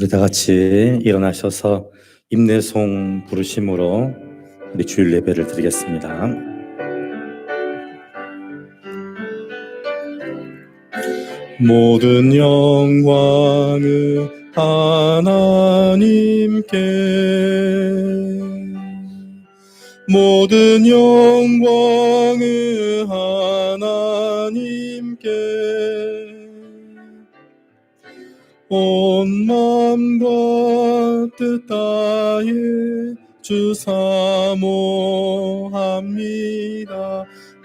우리 다 같이 일어나셔서 임내송 부르심으로 우리 주일 예배를 드리겠습니다. 모든 영광을 하나님께, 모든 영광을 하나님께, 온 마음과 뜻 다해 주 사모합니다.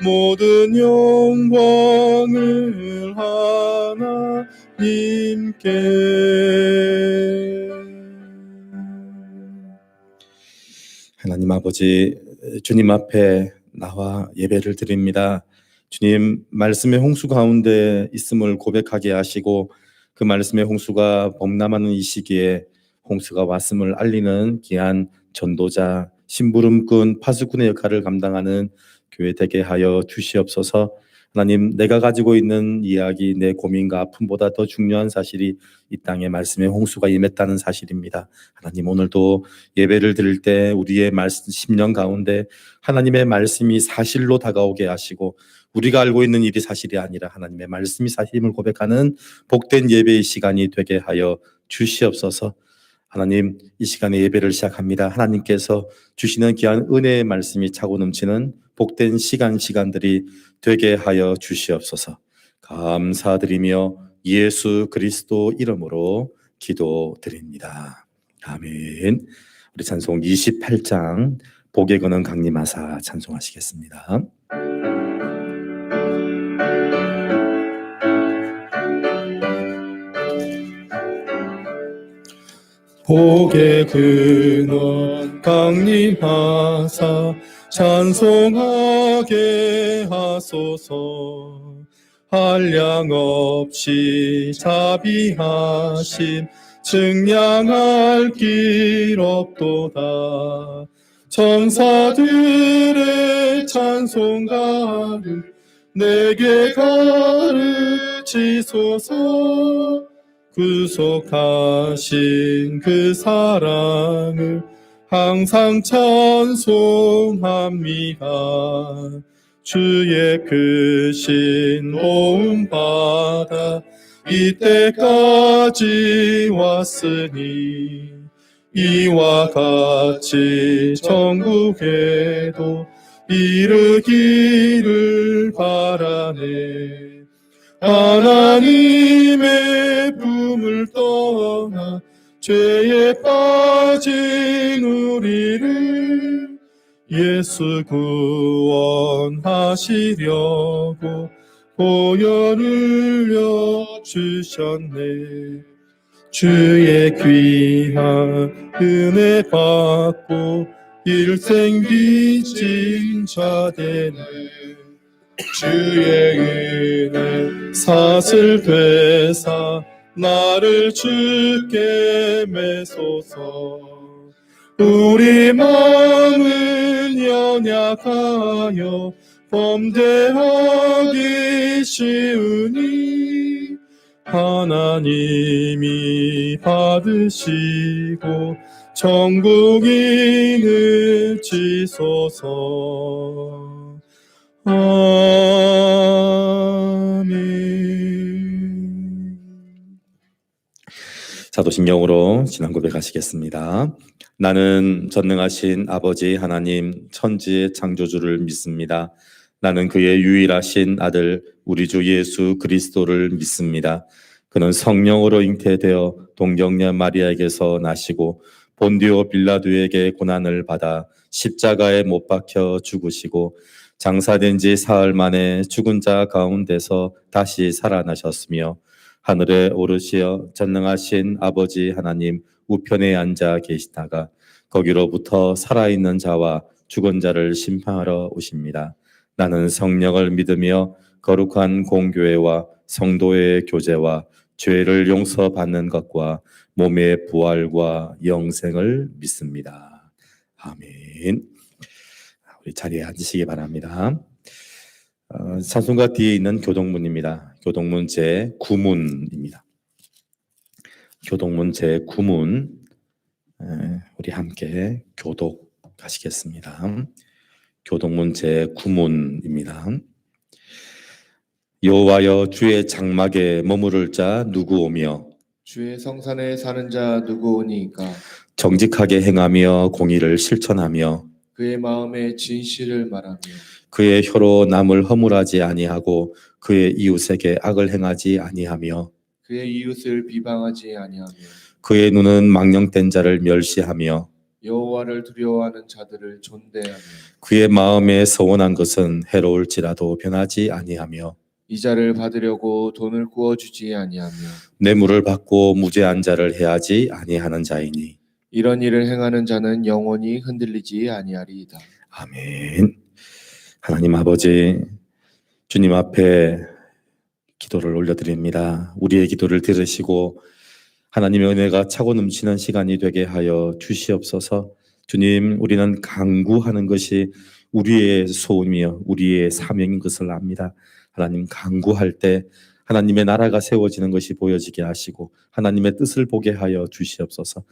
모든 영광을 하나님께. 하나님 아버지, 주님 앞에 나와 예배를 드립니다. 주님, 말씀의 홍수 가운데 있음을 고백하게 하시고 그 말씀의 홍수가 범람하는 이 시기에 홍수가 왔음을 알리는 귀한 전도자, 심부름꾼, 파수꾼의 역할을 감당하는 교회 되게 하여 주시옵소서. 하나님, 내가 가지고 있는 이야기, 내 고민과 아픔보다 더 중요한 사실이 이 땅에 말씀의 홍수가 임했다는 사실입니다. 하나님, 오늘도 예배를 드릴 때 우리의 말씀 심령 가운데 하나님의 말씀이 사실로 다가오게 하시고 우리가 알고 있는 일이 사실이 아니라 하나님의 말씀이 사실임을 고백하는 복된 예배의 시간이 되게 하여 주시옵소서. 하나님, 이 시간에 예배를 시작합니다. 하나님께서 주시는 귀한 은혜의 말씀이 차고 넘치는 복된 시간들이 되게 하여 주시옵소서. 감사드리며 예수 그리스도 이름으로 기도드립니다. 아멘. 우리 찬송 28장 복에 거는 강림하사 찬송하시겠습니다. 복의 근원 강림하사 찬송하게 하소서. 한량 없이 자비하심 증량할 길 없도다. 천사들의 찬송가를 내게 가르치소서. 구속하신 그 사랑을 항상 찬송합니다. 주의 크신 도움 받아 이때까지 왔으니 이와 같이 천국에도 이르기를 바라네. 하나님의 품을 떠나 죄에 빠진 우리를 예수 구원하시려고 보혈 흘려 주셨네. 주의 귀한 은혜 받고 일생 빚진 자 되네. 주의 은혜 사슬 되사 나를 주께 매소서. 우리 마음은 연약하여 범죄하기 쉬우니 하나님이 받으시고 천국인을 지소서. 아멘. 사도신경으로 지난 고백하시겠습니다. 나는 전능하신 아버지 하나님 천지의 창조주를 믿습니다. 나는 그의 유일하신 아들 우리 주 예수 그리스도를 믿습니다. 그는 성령으로 잉태되어 동정녀 마리아에게서 나시고 본디오 빌라도에게 고난을 받아 십자가에 못 박혀 죽으시고 장사된 지 사흘 만에 죽은 자 가운데서 다시 살아나셨으며 하늘에 오르시어 전능하신 아버지 하나님 우편에 앉아 계시다가 거기로부터 살아있는 자와 죽은 자를 심판하러 오십니다. 나는 성령을 믿으며 거룩한 공교회와 성도의 교제와 죄를 용서받는 것과 몸의 부활과 영생을 믿습니다. 아멘. 우리 자리에 앉으시기 바랍니다. 찬송가 뒤에 있는 교동문입니다. 교동문 제9문입니다. 교독문 제9문 우리 함께 교독하시겠습니다. 교독문 제9문입니다. 여호와여, 주의 장막에 머무를 자 누구 오며 주의 성산에 사는 자 누구 오니이까. 정직하게 행하며 공의를 실천하며 그의 마음에 진실을 말하며 그의 혀로 남을 허물하지 아니하고 그의 이웃에게 악을 행하지 아니하며 그의 이웃을 비방하지 아니하며 그의 눈은 망령된 자를 멸시하며 여호와를 두려워하는 자들을 존대하며 그의 마음에 서원한 것은 해로울지라도 변하지 아니하며 이자를 받으려고 돈을 구워주지 아니하며 뇌물을 받고 무죄한 자를 해하지 아니하는 자이니 이런 일을 행하는 자는 영원히 흔들리지 아니하리이다. 아멘. 하나님 아버지, 주님 앞에 기도를 올려드립니다. 우리의 기도를 들으시고 하나님의 은혜가 차고 넘치는 시간이 되게 하여 주시옵소서. 주님, 우리는 간구하는 것이 우리의 소원이며 우리의 사명인 것을 압니다. 하나님, 간구할 때 하나님의 나라가 세워지는 것이 보여지게 하시고 하나님의 뜻을 보게 하여 주시옵소서.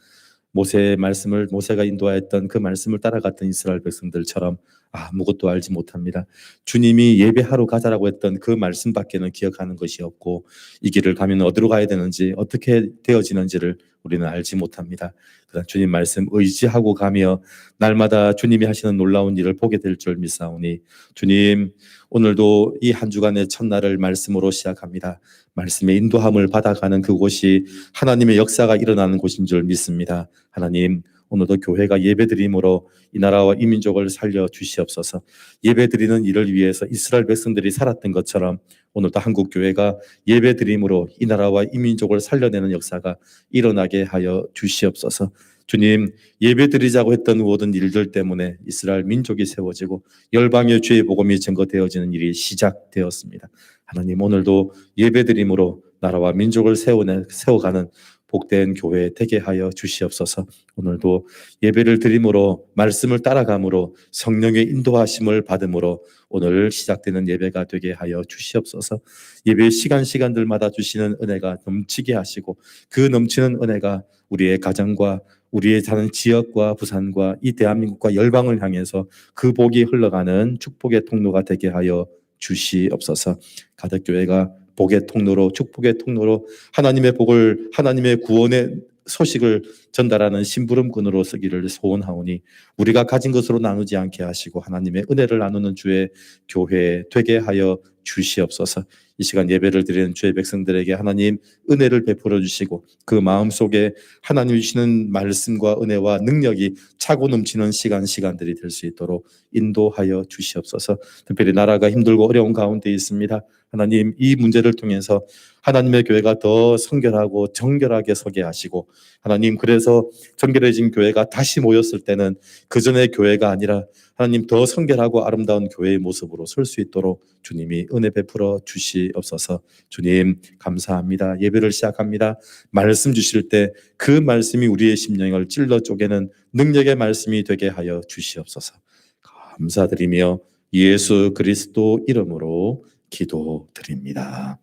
모세의 말씀을, 모세가 인도하였던 그 말씀을 따라갔던 이스라엘 백성들처럼 아무것도 알지 못합니다. 주님이 예배하러 가자라고 했던 그 말씀밖에는 기억하는 것이 없고 이 길을 가면 어디로 가야 되는지 어떻게 되어지는지를 우리는 알지 못합니다. 그러나 주님 말씀 의지하고 가며 날마다 주님이 하시는 놀라운 일을 보게 될 줄 믿사오니 주님, 오늘도 이 한 주간의 첫날을 말씀으로 시작합니다. 말씀의 인도함을 받아가는 그곳이 하나님의 역사가 일어나는 곳인 줄 믿습니다. 하나님, 오늘도 교회가 예배드림으로 이 나라와 이 민족을 살려 주시옵소서. 예배드리는 일을 위해서 이스라엘 백성들이 살았던 것처럼 오늘도 한국 교회가 예배드림으로 이 나라와 이 민족을 살려내는 역사가 일어나게 하여 주시옵소서. 주님, 예배드리자고 했던 모든 일들 때문에 이스라엘 민족이 세워지고 열방의 주의 복음이 증거되어지는 일이 시작되었습니다. 하나님, 오늘도 예배드림으로 나라와 민족을 세워가는 복된 교회 되게 하여 주시옵소서. 오늘도 예배를 드림으로 말씀을 따라감으로 성령의 인도하심을 받음으로 오늘 시작되는 예배가 되게 하여 주시옵소서. 예배 시간들마다 주시는 은혜가 넘치게 하시고 그 넘치는 은혜가 우리의 가정과 우리의 사는 지역과 부산과 이 대한민국과 열방을 향해서 그 복이 흘러가는 축복의 통로가 되게 하여 주시옵소서. 가덕교회가 복의 통로로, 축복의 통로로 하나님의 복을, 하나님의 구원의 소식을 전달하는 심부름꾼으로 쓰기를 소원하오니 우리가 가진 것으로 나누지 않게 하시고 하나님의 은혜를 나누는 주의 교회 되게 하여 주시옵소서. 이 시간 예배를 드리는 주의 백성들에게 하나님 은혜를 베풀어 주시고 그 마음속에 하나님 주시는 말씀과 은혜와 능력이 차고 넘치는 시간들이 될 수 있도록 인도하여 주시옵소서. 특별히 나라가 힘들고 어려운 가운데 있습니다. 하나님, 이 문제를 통해서 하나님의 교회가 더 성결하고 정결하게 서게 하시고 하나님, 그래서 정결해진 교회가 다시 모였을 때는 그전의 교회가 아니라 하나님 더 성결하고 아름다운 교회의 모습으로 설 수 있도록 주님이 은혜 베풀어 주시옵소서. 주님 감사합니다. 예배를 시작합니다. 말씀 주실 때 그 말씀이 우리의 심령을 찔러 쪼개는 능력의 말씀이 되게 하여 주시옵소서. 감사드리며 예수 그리스도 이름으로 기도드립니다.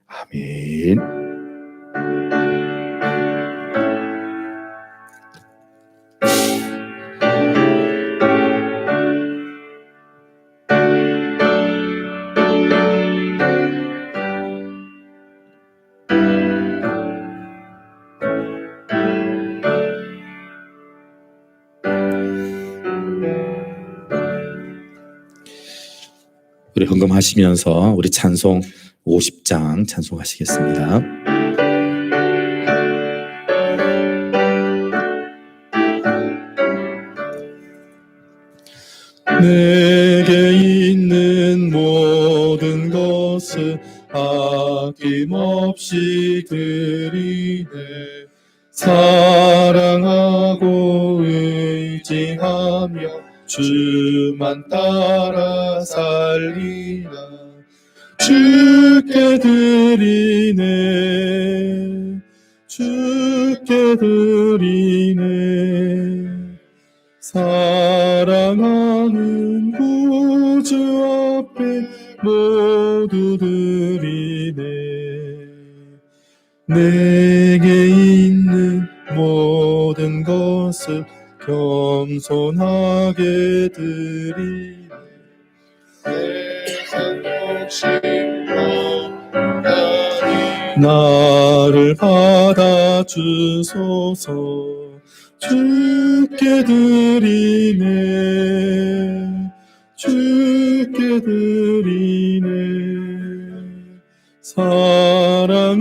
아멘. 우리 헌금하시면서 우리 찬송 50장 찬송하시겠습니다. 내게 있는 모든 것을 아낌없이 드리네. 사랑하고 의지하며 주만 따라 살리라. 주께 드리네. 주께 드리네. 사랑하는 구주 앞에 모두 드리네. 내게 있는 것을 겸손하게 드리네. 세상 욕심과 나를 나를 받아주소서. 주께 드리네. 주께 드리네. 사랑하는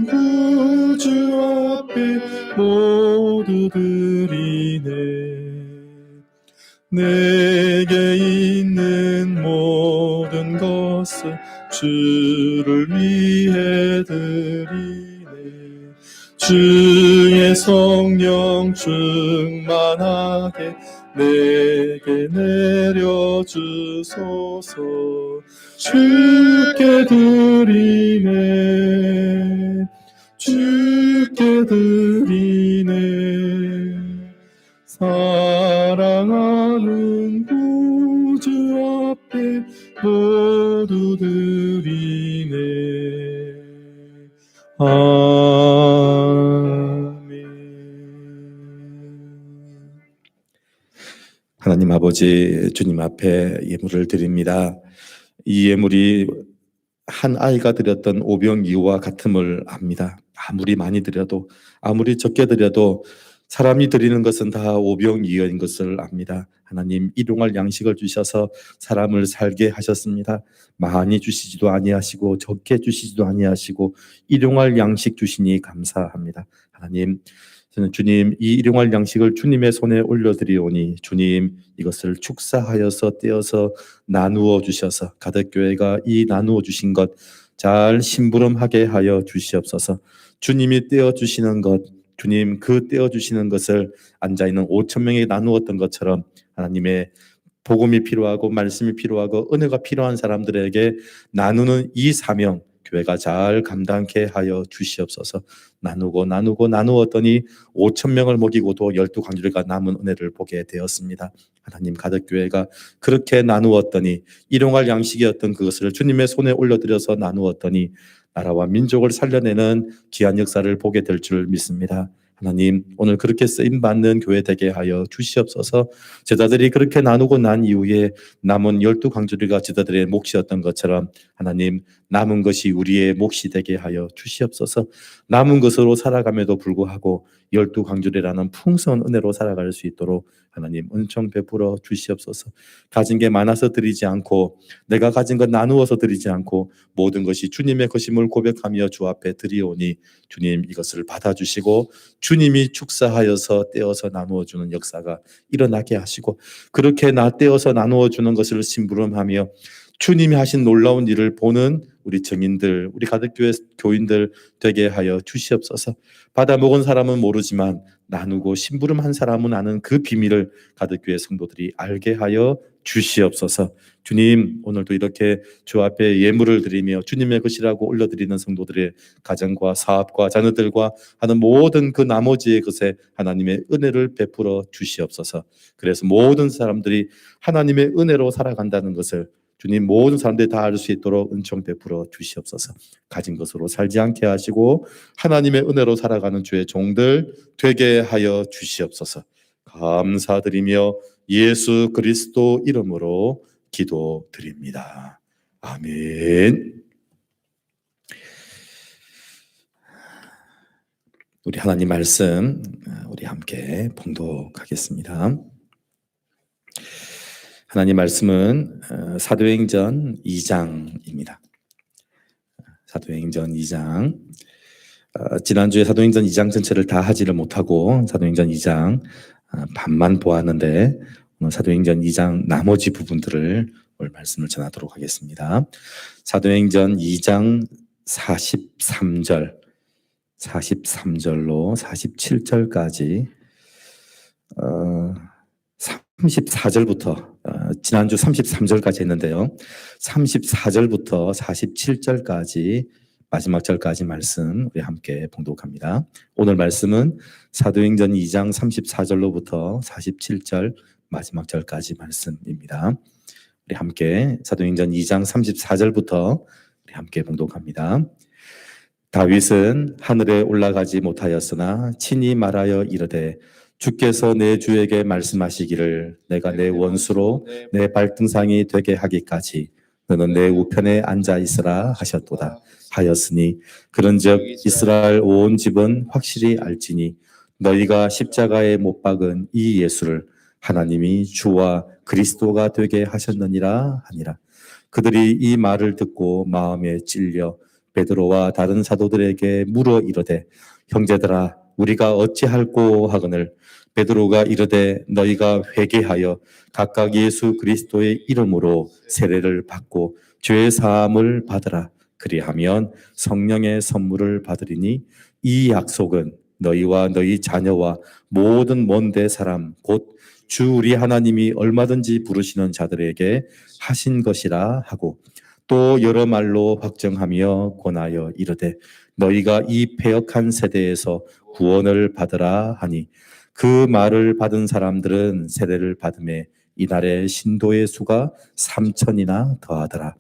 구주 앞에 모두 드리네. 내게 있는 모든 것을 주를 위해 드리네. 주의 성령 충만하게 내게 내려주소서. 주께 드리네. 주께 드리네. 사랑하는 구주 앞에 모두 드리네. 아멘. 하나님 아버지, 주님 앞에 예물을 드립니다. 이 예물이 한 아이가 드렸던 오병이어와 같음을 압니다. 아무리 많이 드려도, 아무리 적게 드려도 사람이 드리는 것은 다 오병이어인 것을 압니다. 하나님, 일용할 양식을 주셔서 사람을 살게 하셨습니다. 많이 주시지도 아니하시고 적게 주시지도 아니하시고 일용할 양식 주시니 감사합니다. 하나님, 저는 주님, 이 일용할 양식을 주님의 손에 올려드리오니 주님, 이것을 축사하여서 떼어서 나누어 주셔서 가덕교회가 이 나누어 주신 것 잘 심부름하게 하여 주시옵소서. 주님이 떼어 주시는 것, 주님 그 떼어 주시는 것을 앉아있는 5천 명에게 나누었던 것처럼 하나님의 복음이 필요하고 말씀이 필요하고 은혜가 필요한 사람들에게 나누는 이 사명, 교회가 잘 감당케 하여 주시옵소서. 나누었더니 5천 명을 먹이고도 12강주리가 남은 은혜를 보게 되었습니다. 하나님, 가덕교회가 그렇게 나누었더니 일용할 양식이었던 그것을 주님의 손에 올려드려서 나누었더니 나라와 민족을 살려내는 귀한 역사를 보게 될 줄 믿습니다. 하나님, 오늘 그렇게 쓰임받는 교회 되게 하여 주시옵소서. 제자들이 그렇게 나누고 난 이후에 남은 12강주리가 제자들의 몫이었던 것처럼 하나님, 남은 것이 우리의 몫이 되게 하여 주시옵소서. 남은 것으로 살아감에도 불구하고 12강주리라는 풍성한 은혜로 살아갈 수 있도록 하나님 은총 베풀어 주시옵소서. 가진 게 많아서 드리지 않고 내가 가진 것 나누어서 드리지 않고 모든 것이 주님의 것임을 고백하며 주 앞에 드리오니 주님, 이것을 받아주시고 주님이 축사하여서 떼어서 나누어 주는 역사가 일어나게 하시고 그렇게 떼어서 나누어 주는 것을 심부름하며 주님이 하신 놀라운 일을 보는 우리 증인들, 우리 가덕교회 교인들 되게 하여 주시옵소서. 받아 먹은 사람은 모르지만 나누고 심부름한 사람은 아는 그 비밀을 가덕교회 성도들이 알게 하여 주시옵소서. 주님, 오늘도 이렇게 주 앞에 예물을 드리며 주님의 것이라고 올려드리는 성도들의 가정과 사업과 자녀들과 하는 모든 그 나머지의 것에 하나님의 은혜를 베풀어 주시옵소서. 그래서 모든 사람들이 하나님의 은혜로 살아간다는 것을 주님, 모든 사람들이 다 알 수 있도록 은총 베풀어 주시옵소서. 가진 것으로 살지 않게 하시고 하나님의 은혜로 살아가는 주의 종들 되게 하여 주시옵소서. 감사드리며 예수 그리스도 이름으로 기도드립니다. 아멘. 우리 하나님 말씀 우리 함께 봉독하겠습니다. 하나님 말씀은 사도행전 2장입니다. 사도행전 2장. 지난주에 사도행전 2장 전체를 다 하지를 못하고 사도행전 2장 반만 보았는데 오늘 사도행전 2장 나머지 부분들을 오늘 말씀을 전하도록 하겠습니다. 사도행전 2장 43절로 47절까지 34절부터 지난주 33절까지 했는데요. 34절부터 47절까지 마지막 절까지 말씀 우리 함께 봉독합니다. 오늘 말씀은 사도행전 2장 34절로부터 47절 마지막 절까지 말씀입니다. 우리 함께 사도행전 2장 34절부터 우리 함께 봉독합니다. 다윗은 하늘에 올라가지 못하였으나 친히 말하여 이르되 주께서 내 주에게 말씀하시기를 내가 내 원수로 내 발등상이 되게 하기까지 너는 내 우편에 앉아 있으라 하셨도다 하였으니 그런즉 이스라엘 온 집은 확실히 알지니 너희가 십자가에 못 박은 이 예수를 하나님이 주와 그리스도가 되게 하셨느니라 하니라. 그들이 이 말을 듣고 마음에 찔려 베드로와 다른 사도들에게 물어 이르되 형제들아 우리가 어찌할꼬 하거늘 베드로가 이르되 너희가 회개하여 각각 예수 그리스도의 이름으로 세례를 받고 죄 사함을 받으라. 그리하면 성령의 선물을 받으리니 이 약속은 너희와 너희 자녀와 모든 먼데 사람 곧 주 우리 하나님이 얼마든지 부르시는 자들에게 하신 것이라 하고 또 여러 말로 확정하며 권하여 이르되 너희가 이 패역한 세대에서 구원을 받으라 하니 그 말을 받은 사람들은 세례를 받음에 이날에 신도의 수가 3,000이나 더하더라.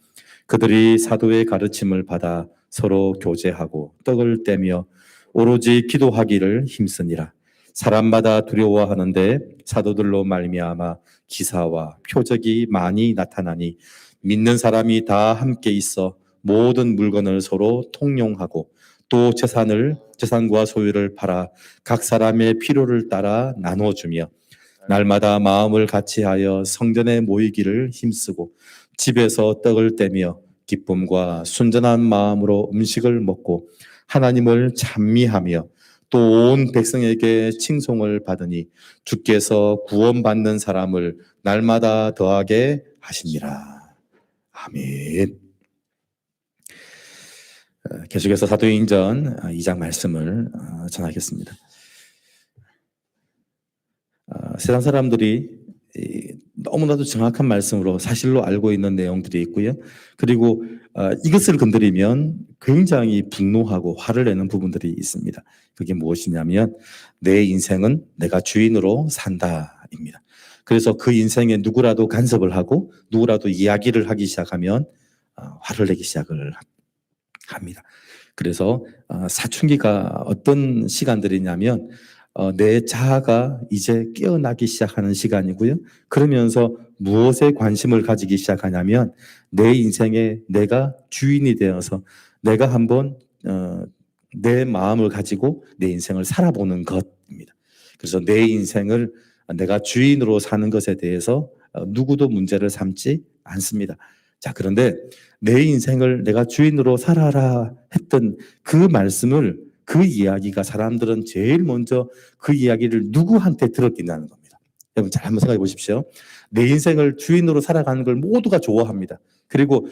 그들이 사도의 가르침을 받아 서로 교제하고 떡을 떼며 오로지 기도하기를 힘쓰니라. 사람마다 두려워하는데 사도들로 말미암아 기사와 표적이 많이 나타나니 믿는 사람이 다 함께 있어 모든 물건을 서로 통용하고 또 재산과 소유를 팔아 각 사람의 필요를 따라 나눠주며 날마다 마음을 같이하여 성전에 모이기를 힘쓰고 집에서 떡을 떼며 기쁨과 순전한 마음으로 음식을 먹고 하나님을 찬미하며 또 온 백성에게 칭송을 받으니 주께서 구원받는 사람을 날마다 더하게 하시니라. 아멘. 계속해서 사도행전 2장 말씀을 전하겠습니다. 세상 사람들이 너무나도 정확한 말씀으로 사실로 알고 있는 내용들이 있고요. 그리고 이것을 건드리면 굉장히 분노하고 화를 내는 부분들이 있습니다. 그게 무엇이냐면 내 인생은 내가 주인으로 산다입니다. 그래서 그 인생에 누구라도 간섭을 하고 누구라도 이야기를 하기 시작하면 화를 내기 시작을 합니다. 그래서 사춘기가 어떤 시간들이냐면 내 자아가 이제 깨어나기 시작하는 시간이고요. 그러면서 무엇에 관심을 가지기 시작하냐면 내 인생에 내가 주인이 되어서 내가 한번 내 마음을 가지고 내 인생을 살아보는 것입니다. 그래서 내 인생을 내가 주인으로 사는 것에 대해서 누구도 문제를 삼지 않습니다. 자, 그런데 내 인생을 내가 주인으로 살아라 했던 그 말씀을 그 이야기가 사람들은 제일 먼저 그 이야기를 누구한테 들었겠냐는 겁니다. 여러분 잘 한번 생각해 보십시오. 내 인생을 주인으로 살아가는 걸 모두가 좋아합니다. 그리고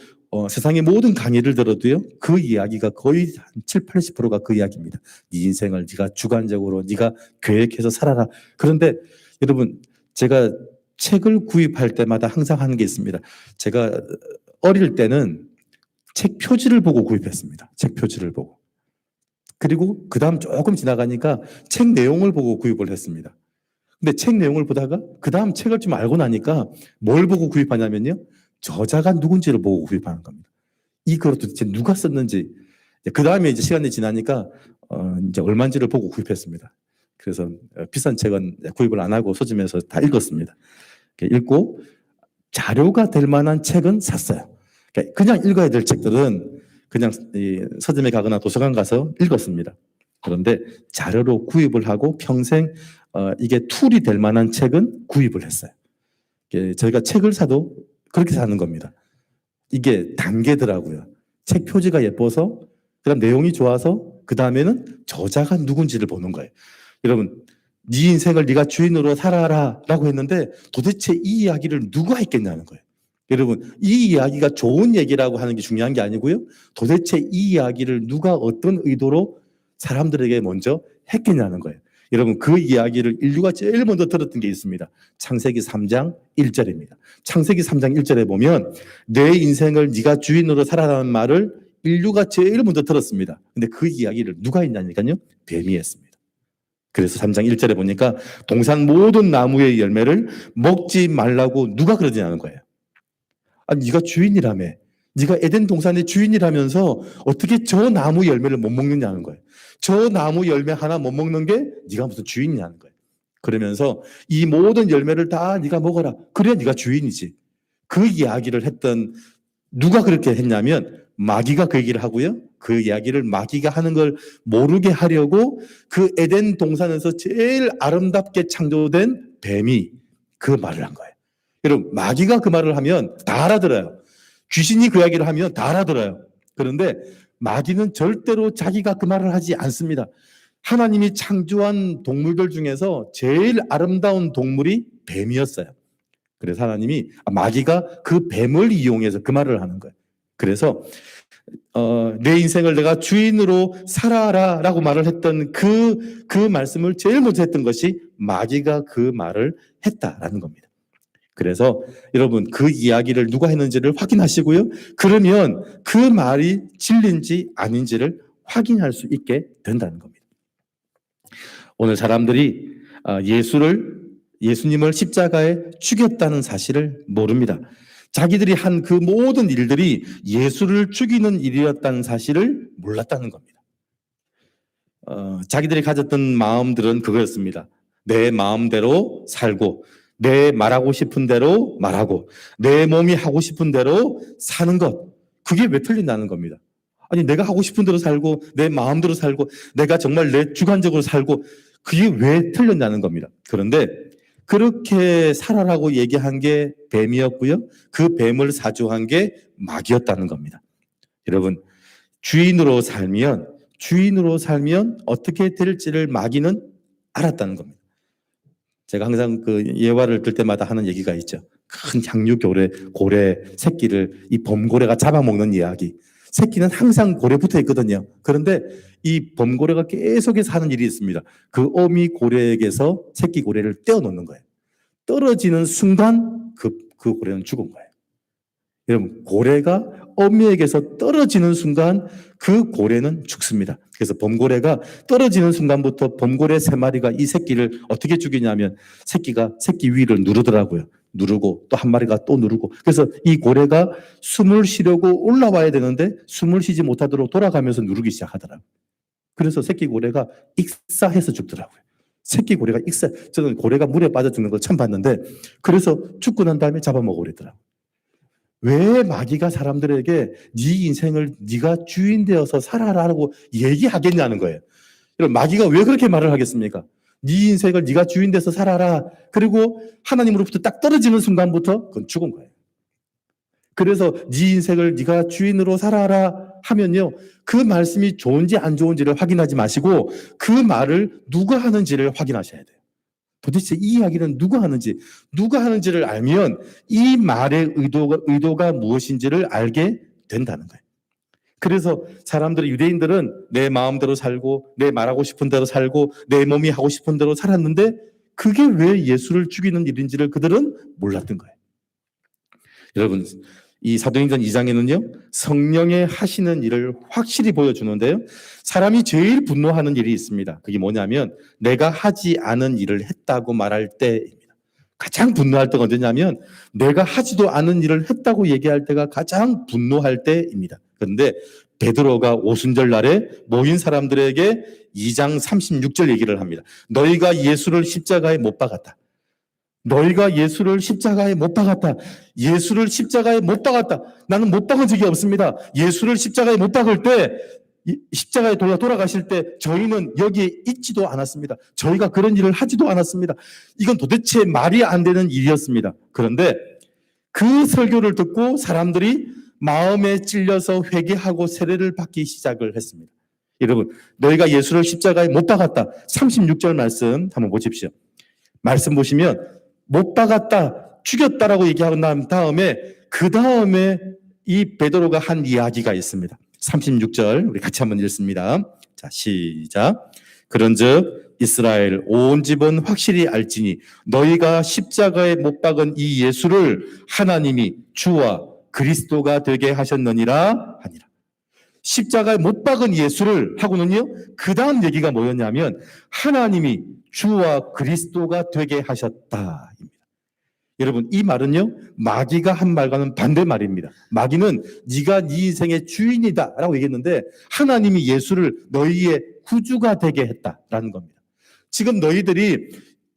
세상의 모든 강의를 들어도요. 그 이야기가 거의 한 7, 80%가 그 이야기입니다. 네 인생을 네가 주관적으로 네가 계획해서 살아라. 그런데 여러분 제가 책을 구입할 때마다 항상 하는 게 있습니다. 제가 어릴 때는 책 표지를 보고 구입했습니다. 책 표지를 보고. 그리고 그 다음 조금 지나가니까 책 내용을 보고 구입을 했습니다. 근데 책 내용을 보다가 그 다음 책을 좀 알고 나니까 뭘 보고 구입하냐면요. 저자가 누군지를 보고 구입하는 겁니다. 이걸 도대체 누가 썼는지. 그 다음에 이제 시간이 지나니까 이제 얼마인지를 보고 구입했습니다. 그래서 비싼 책은 구입을 안 하고 서점에서 다 읽었습니다. 읽고 자료가 될 만한 책은 샀어요. 그냥 읽어야 될 책들은 그냥 서점에 가거나 도서관 가서 읽었습니다. 그런데 자료로 구입을 하고 평생 이게 툴이 될 만한 책은 구입을 했어요. 저희가 책을 사도 그렇게 사는 겁니다. 이게 단계더라고요. 책 표지가 예뻐서 그다음 내용이 좋아서 그 다음에는 저자가 누군지를 보는 거예요. 여러분 네 인생을 네가 주인으로 살아라 라고 했는데 도대체 이 이야기를 누가 했겠냐는 거예요. 여러분 이 이야기가 좋은 얘기라고 하는 게 중요한 게 아니고요. 도대체 이 이야기를 누가 어떤 의도로 사람들에게 먼저 했겠냐는 거예요. 여러분 그 이야기를 인류가 제일 먼저 들었던 게 있습니다. 창세기 3장 1절입니다. 창세기 3장 1절에 보면 내 인생을 네가 주인으로 살아라는 말을 인류가 제일 먼저 들었습니다. 근데 그 이야기를 누가 했냐니까요. 뱀이 했습니다. 그래서 3장 1절에 보니까 동산 모든 나무의 열매를 먹지 말라고 누가 그러냐는 거예요. 네가 주인이라며. 네가 에덴 동산의 주인이라면서 어떻게 저 나무 열매를 못 먹느냐는 거예요. 저 나무 열매 하나 못 먹는 게 네가 무슨 주인이냐는 거예요. 그러면서 이 모든 열매를 다 네가 먹어라. 그래야 네가 주인이지. 그 이야기를 했던 누가 그렇게 했냐면 마귀가 그 얘기를 하고요. 그 이야기를 마귀가 하는 걸 모르게 하려고 그 에덴 동산에서 제일 아름답게 창조된 뱀이 그 말을 한 거예요. 여러분, 마귀가 그 말을 하면 다 알아들어요. 귀신이 그 이야기를 하면 다 알아들어요. 그런데 마귀는 절대로 자기가 그 말을 하지 않습니다. 하나님이 창조한 동물들 중에서 제일 아름다운 동물이 뱀이었어요. 그래서 하나님이 마귀가 그 뱀을 이용해서 그 말을 하는 거예요. 그래서 내 인생을 내가 주인으로 살아라 라고 말을 했던 그 말씀을 제일 먼저 했던 것이 마귀가 그 말을 했다라는 겁니다. 그래서 여러분 그 이야기를 누가 했는지를 확인하시고요. 그러면 그 말이 진리인지 아닌지를 확인할 수 있게 된다는 겁니다. 오늘 사람들이 예수님을 십자가에 죽였다는 사실을 모릅니다. 자기들이 한 그 모든 일들이 예수를 죽이는 일이었다는 사실을 몰랐다는 겁니다. 자기들이 가졌던 마음들은 그거였습니다. 내 마음대로 살고 내 말하고 싶은 대로 말하고 내 몸이 하고 싶은 대로 사는 것. 그게 왜 틀린다는 겁니다. 아니 내가 하고 싶은 대로 살고 내 마음대로 살고 내가 정말 내 주관적으로 살고 그게 왜 틀렸냐는 겁니다. 그런데 그렇게 살아라고 얘기한 게 뱀이었고요. 그 뱀을 사주한 게 마귀였다는 겁니다. 여러분, 주인으로 살면 어떻게 될지를 마귀는 알았다는 겁니다. 제가 항상 그 예화를 들 때마다 하는 얘기가 있죠. 큰 향유 고래 새끼를 이 범고래가 잡아먹는 이야기. 새끼는 항상 고래 붙어 있거든요. 그런데 이 범고래가 계속해서 하는 일이 있습니다. 그 어미 고래에게서 새끼 고래를 떼어놓는 거예요. 떨어지는 순간 그 고래는 죽은 거예요. 여러분, 고래가 어미에게서 떨어지는 순간 그 고래는 죽습니다. 그래서 범고래가 떨어지는 순간부터 범고래 3마리가 이 새끼를 어떻게 죽이냐면 새끼가 새끼 위를 누르더라고요. 누르고 또 한 마리가 또 누르고 그래서 이 고래가 숨을 쉬려고 올라와야 되는데 숨을 쉬지 못하도록 돌아가면서 누르기 시작하더라고요. 그래서 새끼 고래가 익사해서 죽더라고요. 새끼 고래가 저는 고래가 물에 빠져 죽는 걸 처음 봤는데 그래서 죽고 난 다음에 잡아먹으려더라고요. 왜 마귀가 사람들에게 네 인생을 네가 주인 되어서 살아라라고 얘기하겠냐는 거예요. 여러분, 마귀가 왜 그렇게 말을 하겠습니까? 네 인생을 네가 주인 돼서 살아라. 그리고 하나님으로부터 딱 떨어지는 순간부터 그건 죽은 거예요. 그래서 네 인생을 네가 주인으로 살아라 하면요. 그 말씀이 좋은지 안 좋은지를 확인하지 마시고 그 말을 누가 하는지를 확인하셔야 돼요. 도대체 이 이야기는 누가 하는지를 알면 이 말의 의도가 무엇인지를 알게 된다는 거예요. 그래서 유대인들은 내 마음대로 살고 내 말하고 싶은 대로 살고 내 몸이 하고 싶은 대로 살았는데 그게 왜 예수를 죽이는 일인지를 그들은 몰랐던 거예요. 여러분, 이 사도행전 2장에는요 성령의 하시는 일을 확실히 보여주는데요 사람이 제일 분노하는 일이 있습니다. 그게 뭐냐면 내가 하지 않은 일을 했다고 말할 때입니다. 가장 분노할 때가 언제냐면 내가 하지도 않은 일을 했다고 얘기할 때가 가장 분노할 때입니다. 그런데 베드로가 오순절 날에 모인 사람들에게 2장 36절 얘기를 합니다. 너희가 예수를 십자가에 못 박았다. 너희가 예수를 십자가에 못 박았다. 예수를 십자가에 못 박았다. 나는 못 박은 적이 없습니다. 예수를 십자가에 못 박을 때 십자가에 돌아가실 때 저희는 여기에 있지도 않았습니다. 저희가 그런 일을 하지도 않았습니다. 이건 도대체 말이 안 되는 일이었습니다. 그런데 그 설교를 듣고 사람들이 마음에 찔려서 회개하고 세례를 받기 시작을 했습니다. 여러분, 너희가 예수를 십자가에 못 박았다. 36절 말씀 한번 보십시오. 말씀 보시면 못 박았다, 죽였다라고 얘기하고 난 다음에 그 다음에 이 베드로가 한 이야기가 있습니다. 36절 우리 같이 한번 읽습니다. 자, 시작. 그런즉 이스라엘 온 집은 확실히 알지니 너희가 십자가에 못 박은 이 예수를 하나님이 주와 그리스도가 되게 하셨느니라 하니라. 십자가에 못 박은 예수를 하고는요 그 다음 얘기가 뭐였냐면 하나님이 주와 그리스도가 되게 하셨다입니다. 여러분, 이 말은요 마귀가 한 말과는 반대 말입니다. 마귀는 네가 네 인생의 주인이다 라고 얘기했는데 하나님이 예수를 너희의 구주가 되게 했다라는 겁니다. 지금 너희들이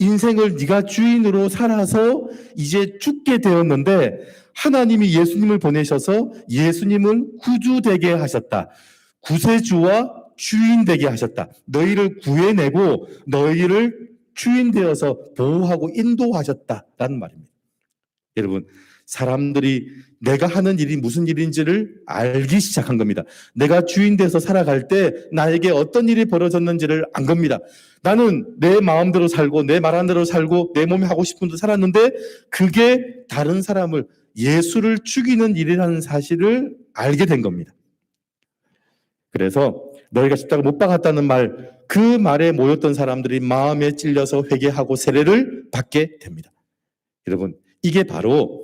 인생을 네가 주인으로 살아서 이제 죽게 되었는데 하나님이 예수님을 보내셔서 예수님을 구주 되게 하셨다. 구세주와 주인 되게 하셨다. 너희를 구해내고 너희를 주인 되어서 보호하고 인도하셨다라는 말입니다. 여러분, 사람들이 내가 하는 일이 무슨 일인지를 알기 시작한 겁니다. 내가 주인 돼서 살아갈 때 나에게 어떤 일이 벌어졌는지를 안 겁니다. 나는 내 마음대로 살고 내 말한 대로 살고 내 몸이 하고 싶은 대로 살았는데 그게 다른 사람을 예수를 죽이는 일이라는 사실을 알게 된 겁니다. 그래서 너희가 십자가 못 박았다는 말, 그 말에 모였던 사람들이 마음에 찔려서 회개하고 세례를 받게 됩니다. 여러분, 이게 바로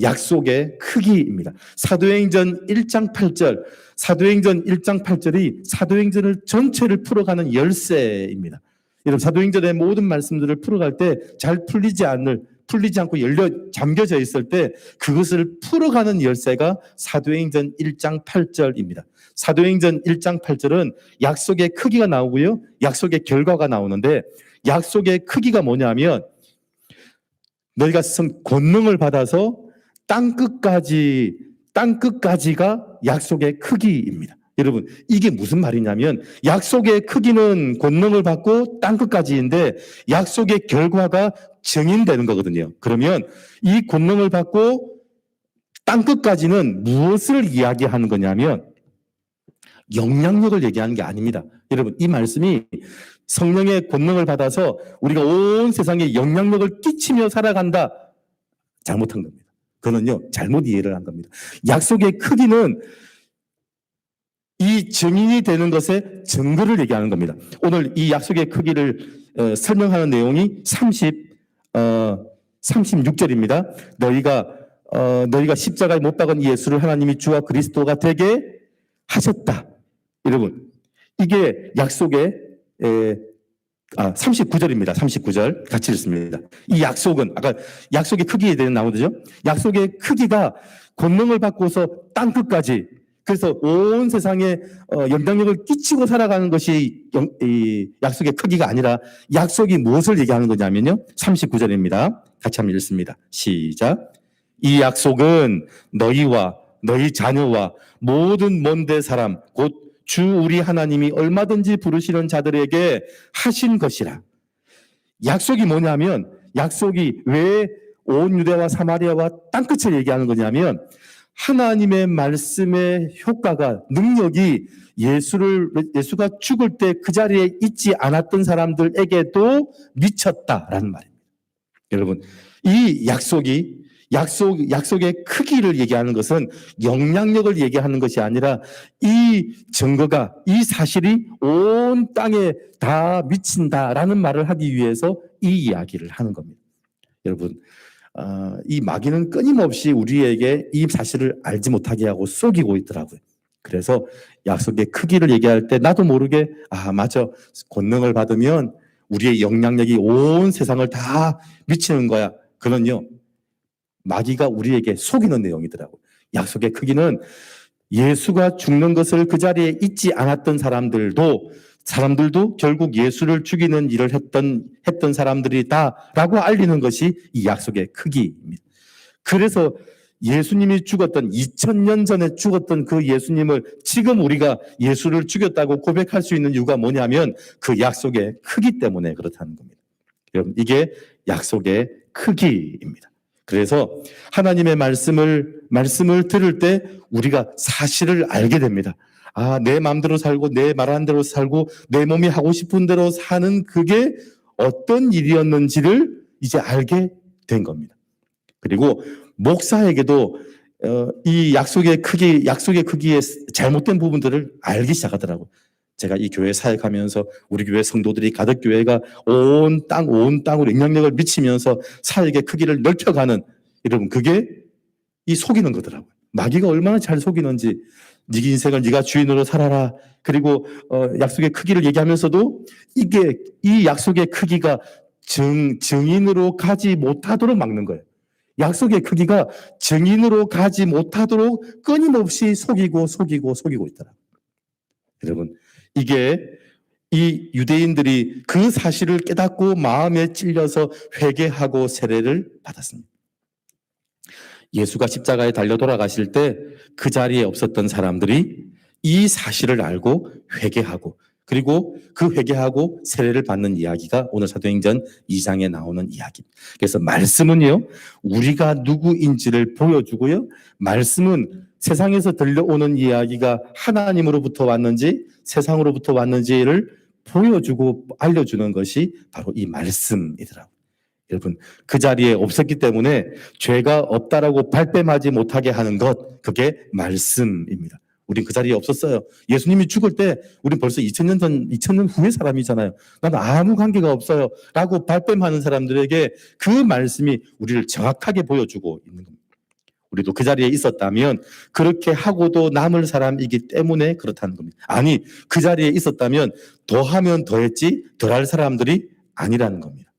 약속의 크기입니다. 사도행전 1장 8절, 사도행전 1장 8절이 사도행전을 전체를 풀어가는 열쇠입니다. 여러분, 사도행전의 모든 말씀들을 풀어갈 때 잘 풀리지 않고 잠겨져 있을 때 그것을 풀어가는 열쇠가 사도행전 1장 8절입니다. 사도행전 1장 8절은 약속의 크기가 나오고요. 약속의 결과가 나오는데 약속의 크기가 뭐냐면 너희가 권능을 받아서 땅끝까지가 약속의 크기입니다. 여러분, 이게 무슨 말이냐면 약속의 크기는 권능을 받고 땅끝까지인데 약속의 결과가 증인되는 거거든요. 그러면 이 권능을 받고 땅끝까지는 무엇을 이야기하는 거냐면 영향력을 얘기하는 게 아닙니다. 여러분, 이 말씀이 성령의 권능을 받아서 우리가 온 세상에 영향력을 끼치며 살아간다. 잘못한 겁니다. 그거는요, 잘못 이해를 한 겁니다. 약속의 크기는 이 증인이 되는 것의 증거를 얘기하는 겁니다. 오늘 이 약속의 크기를 설명하는 내용이 36절입니다. 너희가 십자가에 못 박은 예수를 하나님이 주와 그리스도가 되게 하셨다. 여러분, 이게 약속의 39절입니다. 39절 같이 읽습니다. 이 약속은 아까 약속의 크기에 대해 나오죠. 약속의 크기가 권능을 받고서 땅끝까지, 그래서 온 세상에 영향력을 끼치고 살아가는 것이 이 약속의 크기가 아니라 약속이 무엇을 얘기하는 거냐면요. 39절입니다. 같이 한번 읽습니다. 시작. 이 약속은 너희와 너희 자녀와 모든 먼데 사람 곧 주 우리 하나님이 얼마든지 부르시는 자들에게 하신 것이라. 약속이 뭐냐면 약속이 왜 온 유대와 사마리아와 땅끝을 얘기하는 거냐면 하나님의 말씀의 효과가 능력이 예수가 죽을 때 그 자리에 있지 않았던 사람들에게도 미쳤다라는 말입니다. 여러분, 이 약속의 크기를 얘기하는 것은 영향력을 얘기하는 것이 아니라 이 증거가, 이 사실이 온 땅에 다 미친다라는 말을 하기 위해서 이 이야기를 하는 겁니다. 여러분, 이 마귀는 끊임없이 우리에게 이 사실을 알지 못하게 하고 속이고 있더라고요. 그래서 약속의 크기를 얘기할 때 나도 모르게 맞아, 권능을 받으면 우리의 영향력이 온 세상을 다 미치는 거야. 그런요, 마귀가 우리에게 속이는 내용이더라고요. 약속의 크기는 예수가 죽는 것을 그 자리에 있지 않았던 사람들도 결국 예수를 죽이는 일을 했던 사람들이다라고 알리는 것이 이 약속의 크기입니다. 그래서 예수님이 죽었던 2000년 전에 죽었던 그 예수님을 지금 우리가 예수를 죽였다고 고백할 수 있는 이유가 뭐냐면 그 약속의 크기 때문에 그렇다는 겁니다. 여러분, 이게 약속의 크기입니다. 그래서 하나님의 말씀을 들을 때 우리가 사실을 알게 됩니다. 내 마음대로 살고 내 말하는 대로 살고 내 몸이 하고 싶은 대로 사는 그게 어떤 일이었는지를 이제 알게 된 겁니다. 그리고 목사에게도 이 약속의 크기의 잘못된 부분들을 알기 시작하더라고요. 제가 이 교회 사역하면서 우리 교회 성도들이 가득 교회가 온 땅으로 영향력을 미치면서 사역의 크기를 넓혀가는, 여러분, 그게 이 속이는 거더라고요. 마귀가 얼마나 잘 속이는지. 네 인생을 네가 주인으로 살아라. 그리고 약속의 크기를 얘기하면서도 이 약속의 크기가 증인으로 가지 못하도록 막는 거예요. 약속의 크기가 증인으로 가지 못하도록 끊임없이 속이고 있더라. 여러분, 이 유대인들이 그 사실을 깨닫고 마음에 찔려서 회개하고 세례를 받았습니다. 예수가 십자가에 달려 돌아가실 때 그 자리에 없었던 사람들이 이 사실을 알고 회개하고 그리고 그 회개하고 세례를 받는 이야기가 오늘 사도행전 2장에 나오는 이야기입니다. 그래서 말씀은요, 우리가 누구인지를 보여주고요, 말씀은 세상에서 들려오는 이야기가 하나님으로부터 왔는지 세상으로부터 왔는지를 보여주고 알려주는 것이 바로 이 말씀이더라고요. 여러분, 그 자리에 없었기 때문에 죄가 없다라고 발뺌하지 못하게 하는 것, 그게 말씀입니다. 우린 그 자리에 없었어요. 예수님이 죽을 때 우린 벌써 2000년 전, 2000년 후의 사람이잖아요. 난 아무 관계가 없어요 라고 발뺌하는 사람들에게 그 말씀이 우리를 정확하게 보여주고 있는 겁니다. 우리도 그 자리에 있었다면 그렇게 하고도 남을 사람이기 때문에 그렇다는 겁니다. 아니, 그 자리에 있었다면 더하면 더했지 덜할 사람들이 아니라는 겁니다.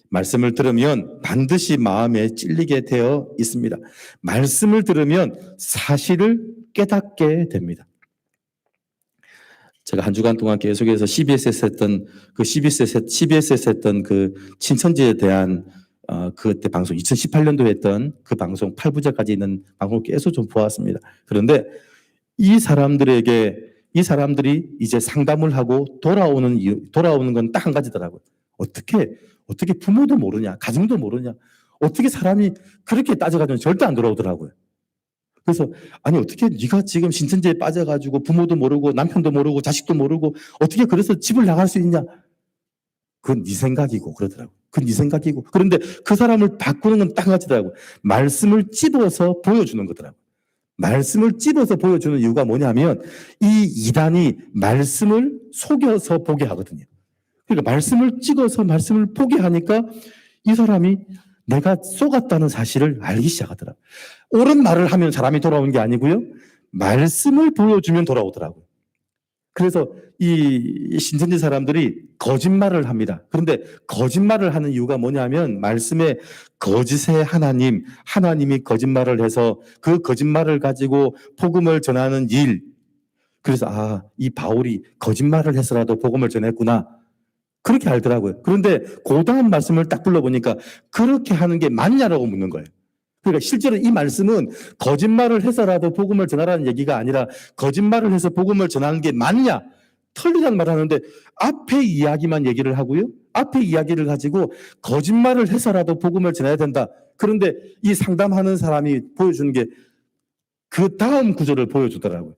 말씀을 들으면 반드시 마음에 찔리게 되어 있습니다. 말씀을 들으면 사실을 깨닫게 됩니다. 제가 한 주간 동안 계속해서 CBS에서 했던 그 친천지에 대한 그때 방송 2018년도에 했던 그 방송 8부작까지 있는 방송을 계속 좀 보았습니다. 그런데 이 사람들이 이제 상담을 하고 돌아오는 건 딱 한 가지더라고요. 어떻게 부모도 모르냐, 가정도 모르냐, 어떻게 사람이 그렇게 따져가지고 절대 안 돌아오더라고요. 그래서 아니 어떻게 네가 지금 신천지에 빠져가지고 부모도 모르고 남편도 모르고 자식도 모르고 어떻게 그래서 집을 나갈 수 있냐? 그건 네 생각이고 그러더라고요. 그건 네 생각이고. 그런데 그 사람을 바꾸는 건 딱 같더라고요. 말씀을 찝어서 보여주는 거더라고요. 말씀을 찝어서 보여주는 이유가 뭐냐면 이 이단이 말씀을 속여서 보게 하거든요. 그러니까 말씀을 찍어서 말씀을 보게 하니까 이 사람이 내가 속았다는 사실을 알기 시작하더라고요. 옳은 말을 하면 사람이 돌아오는 게 아니고요. 말씀을 보여주면 돌아오더라고요. 그래서 이 신천지 사람들이 거짓말을 합니다. 그런데 거짓말을 하는 이유가 뭐냐면 말씀에 거짓의 하나님이 거짓말을 해서 그 거짓말을 가지고 복음을 전하는 일. 그래서 이 바울이 거짓말을 해서라도 복음을 전했구나. 그렇게 알더라고요. 그런데 그 다음 말씀을 딱 불러보니까 그렇게 하는 게 맞냐라고 묻는 거예요. 그러니까 실제로 이 말씀은 거짓말을 해서라도 복음을 전하라는 얘기가 아니라 거짓말을 해서 복음을 전하는 게 맞냐? 틀리다는 말을 하는데 앞에 이야기만 얘기를 하고요. 앞에 이야기를 가지고 거짓말을 해서라도 복음을 전해야 된다. 그런데 이 상담하는 사람이 보여주는 게 그 다음 구절을 보여주더라고요.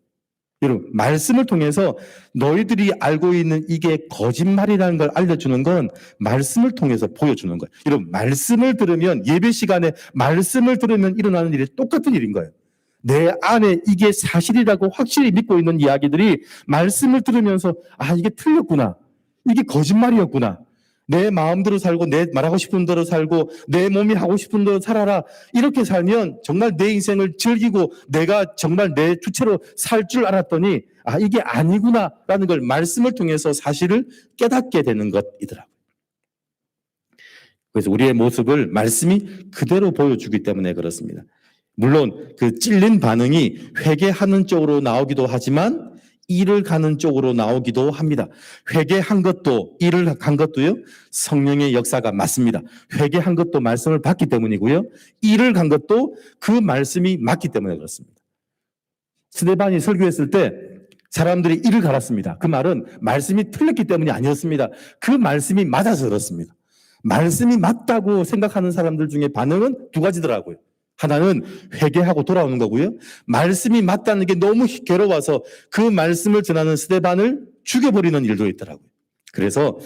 여러분, 말씀을 통해서 너희들이 알고 있는 이게 거짓말이라는 걸 알려주는 건 말씀을 통해서 보여주는 거예요. 여러분, 말씀을 들으면 예배 시간에 말씀을 들으면 일어나는 일이 똑같은 일인 거예요. 내 안에 이게 사실이라고 확실히 믿고 있는 이야기들이 말씀을 들으면서 이게 틀렸구나. 이게 거짓말이었구나. 내 마음대로 살고 내 말하고 싶은 대로 살고 내 몸이 하고 싶은 대로 살아라. 이렇게 살면 정말 내 인생을 즐기고 내가 정말 내 주체로 살 줄 알았더니 이게 아니구나라는 걸 말씀을 통해서 사실을 깨닫게 되는 것이더라고요. 그래서 우리의 모습을 말씀이 그대로 보여주기 때문에 그렇습니다. 물론 그 찔린 반응이 회개하는 쪽으로 나오기도 하지만 일을 가는 쪽으로 나오기도 합니다. 회개한 것도 일을 간 것도요, 성령의 역사가 맞습니다. 회개한 것도 말씀을 받기 때문이고요, 일을 간 것도 그 말씀이 맞기 때문에 그렇습니다. 스데반이 설교했을 때 사람들이 이를 갈았습니다. 그 말은 말씀이 틀렸기 때문이 아니었습니다. 그 말씀이 맞아서 그렇습니다. 말씀이 맞다고 생각하는 사람들 중에 반응은 두 가지더라고요. 하나는 회개하고 돌아오는 거고요. 말씀이 맞다는 게 너무 괴로워서 그 말씀을 전하는 스데반을 죽여버리는 일도 있더라고요. 그래서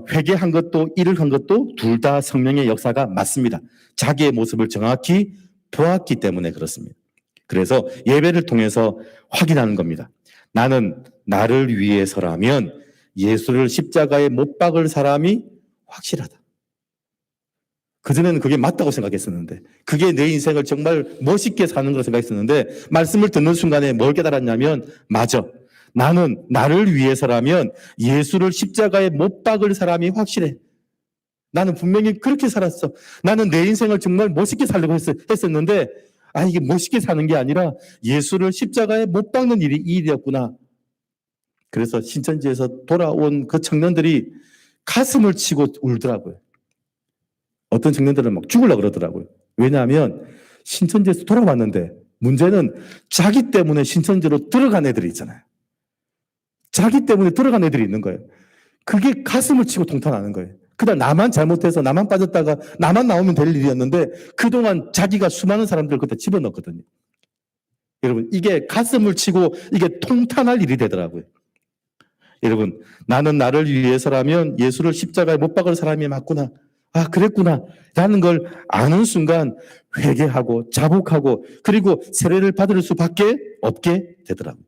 회개한 것도 일을 한 것도 둘 다 성령의 역사가 맞습니다. 자기의 모습을 정확히 보았기 때문에 그렇습니다. 그래서 예배를 통해서 확인하는 겁니다. 나는 나를 위해서라면 예수를 십자가에 못 박을 사람이 확실하다. 그전에는 그게 맞다고 생각했었는데, 그게 내 인생을 정말 멋있게 사는 거라고 생각했었는데, 말씀을 듣는 순간에 뭘 깨달았냐면, 맞아. 나는 나를 위해서라면 예수를 십자가에 못 박을 사람이 확실해. 나는 분명히 그렇게 살았어. 나는 내 인생을 정말 멋있게 살려고 했었는데, 이게 멋있게 사는 게 아니라 예수를 십자가에 못 박는 일이 이 일이었구나. 그래서 신천지에서 돌아온 그 청년들이 가슴을 치고 울더라고요. 어떤 청년들은 막 죽으려고 그러더라고요. 왜냐하면 신천지에서 돌아왔는데 문제는 자기 때문에 신천지로 들어간 애들이 있잖아요. 자기 때문에 들어간 애들이 있는 거예요. 그게 가슴을 치고 통탄하는 거예요. 그냥 나만 잘못해서 나만 빠졌다가 나만 나오면 될 일이었는데 그동안 자기가 수많은 사람들을 그때 집어넣었거든요. 여러분, 이게 가슴을 치고 이게 통탄할 일이 되더라고요. 여러분, 나는 나를 위해서라면 예수를 십자가에 못 박을 사람이 맞구나. 아, 그랬구나. 라는 걸 아는 순간 회개하고 자복하고 그리고 세례를 받을 수밖에 없게 되더라고요.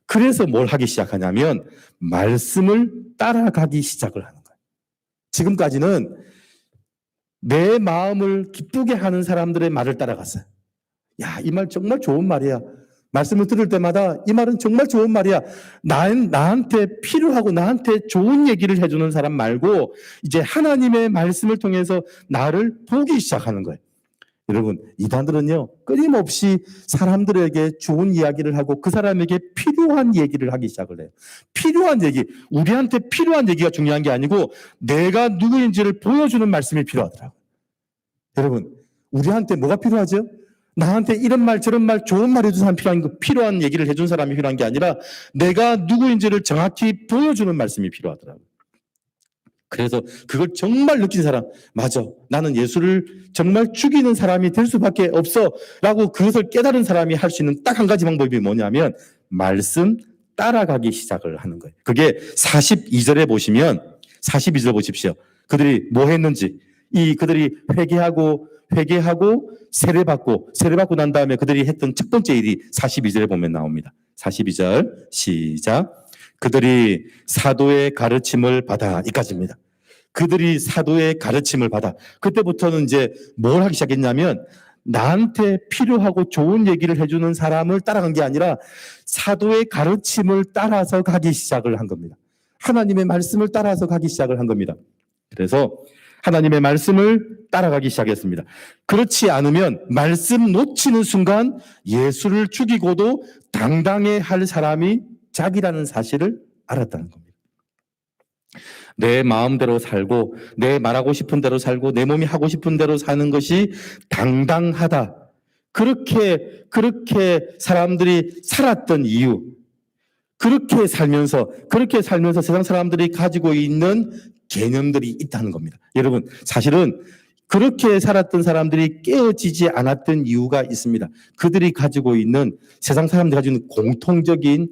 그래서 뭘 하기 시작하냐면 말씀을 따라가기 시작을 하는 거예요. 지금까지는 내 마음을 기쁘게 하는 사람들의 말을 따라갔어요. 야, 이 말 정말 좋은 말이야. 말씀을 들을 때마다 이 말은 정말 좋은 말이야. 나한테 필요하고 나한테 좋은 얘기를 해주는 사람 말고 이제 하나님의 말씀을 통해서 나를 보기 시작하는 거예요. 여러분, 이단들은요, 끊임없이 사람들에게 좋은 이야기를 하고 그 사람에게 필요한 얘기를 하기 시작을 해요. 필요한 얘기, 우리한테 필요한 얘기가 중요한 게 아니고 내가 누구인지를 보여주는 말씀이 필요하더라고요. 여러분, 우리한테 뭐가 필요하죠? 나한테 이런 말 저런 말 좋은 말 해준 사람 필요한 얘기를 해준 사람이 필요한 게 아니라 내가 누구인지를 정확히 보여주는 말씀이 필요하더라고요. 그래서 그걸 정말 느낀 사람, 맞아, 나는 예수를 정말 죽이는 사람이 될 수밖에 없어 라고 그것을 깨달은 사람이 할 수 있는 딱 한 가지 방법이 뭐냐면 말씀 따라가기 시작을 하는 거예요. 그게 42절에 보시면 42절 보십시오. 그들이 뭐 했는지, 그들이 회개하고 세례받고 난 다음에 그들이 했던 첫 번째 일이 42절에 보면 나옵니다. 42절 시작. 그들이 사도의 가르침을 받아, 이까지입니다. 그들이 사도의 가르침을 받아. 그때부터는 이제 뭘 하기 시작했냐면 나한테 필요하고 좋은 얘기를 해주는 사람을 따라간 게 아니라 사도의 가르침을 따라서 가기 시작을 한 겁니다. 하나님의 말씀을 따라서 가기 시작을 한 겁니다. 그래서 하나님의 말씀을 따라가기 시작했습니다. 그렇지 않으면 말씀 놓치는 순간 예수를 죽이고도 당당해 할 사람이 자기라는 사실을 알았다는 겁니다. 내 마음대로 살고 내 말하고 싶은 대로 살고 내 몸이 하고 싶은 대로 사는 것이 당당하다. 그렇게 사람들이 살았던 이유, 그렇게 살면서 세상 사람들이 가지고 있는 개념들이 있다는 겁니다. 여러분, 사실은 그렇게 살았던 사람들이 깨어지지 않았던 이유가 있습니다. 그들이 가지고 있는, 세상 사람들이 가지고 있는 공통적인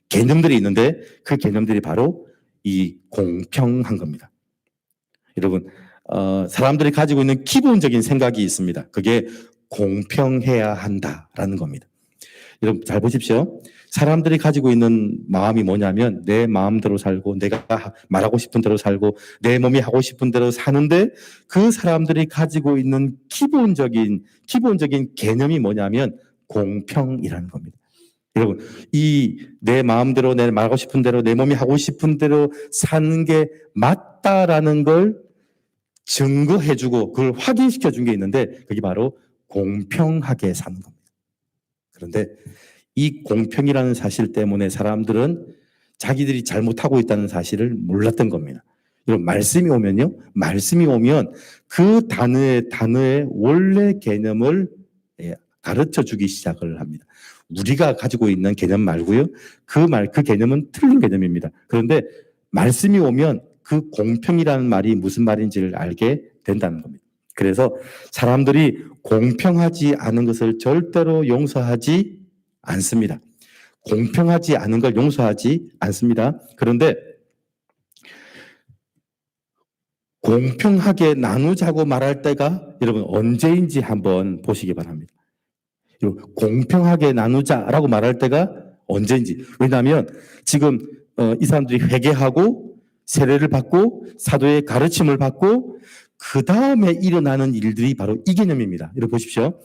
개념들이 있는데 그 개념들이 바로 이 공평한 겁니다. 여러분, 사람들이 가지고 있는 기본적인 생각이 있습니다. 그게 공평해야 한다라는 겁니다. 여러분, 잘 보십시오. 사람들이 가지고 있는 마음이 뭐냐면 내 마음대로 살고 내가 말하고 싶은 대로 살고 내 몸이 하고 싶은 대로 사는데 그 사람들이 가지고 있는 기본적인 개념이 뭐냐면 공평이라는 겁니다. 여러분, 이 내 마음대로 내 말하고 싶은 대로 내 몸이 하고 싶은 대로 사는 게 맞다라는 걸 증거해주고 그걸 확인시켜준 게 있는데 그게 바로 공평하게 사는 겁니다. 그런데 이 공평이라는 사실 때문에 사람들은 자기들이 잘못하고 있다는 사실을 몰랐던 겁니다. 여러분, 말씀이 오면 그 단어의 원래 개념을 가르쳐 주기 시작을 합니다. 우리가 가지고 있는 개념 말고요. 그 개념은 틀린 개념입니다. 그런데 말씀이 오면 그 공평이라는 말이 무슨 말인지를 알게 된다는 겁니다. 그래서 사람들이 공평하지 않은 것을 절대로 용서하지 않습니다. 공평하지 않은 걸 용서하지 않습니다. 그런데 공평하게 나누자고 말할 때가 여러분 언제인지 한번 보시기 바랍니다. 공평하게 나누자라고 말할 때가 언제인지. 왜냐하면 지금 이 사람들이 회개하고 세례를 받고 사도의 가르침을 받고 그 다음에 일어나는 일들이 바로 이 개념입니다. 여러분 보십시오.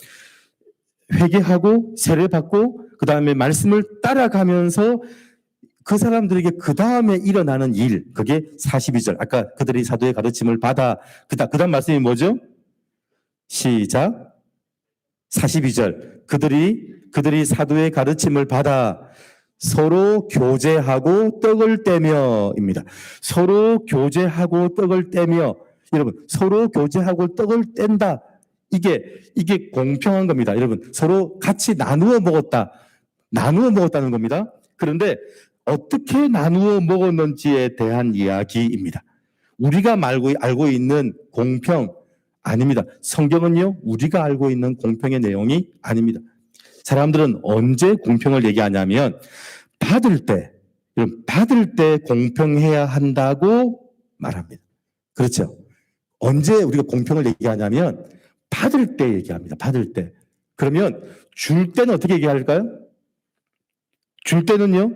회개하고 세례 받고 그 다음에 말씀을 따라가면서 그 사람들에게 그 다음에 일어나는 일, 그게 42절. 아까 그들이 사도의 가르침을 받아. 그 다음 말씀이 뭐죠? 시작. 42절. 그들이 사도의 가르침을 받아 서로 교제하고 떡을 떼며입니다. 서로 교제하고 떡을 떼며. 여러분, 서로 교제하고 떡을 뗀다. 이게 공평한 겁니다. 여러분, 서로 같이 나누어 먹었다는 겁니다. 그런데 어떻게 나누어 먹었는지에 대한 이야기입니다. 우리가 알고 있는 공평 아닙니다. 성경은요, 우리가 알고 있는 공평의 내용이 아닙니다. 사람들은 언제 공평을 얘기하냐면 받을 때 공평해야 한다고 말합니다. 그렇죠? 언제 우리가 공평을 얘기하냐면 받을 때 얘기합니다. 받을 때. 그러면 줄 때는 어떻게 얘기할까요? 줄 때는요,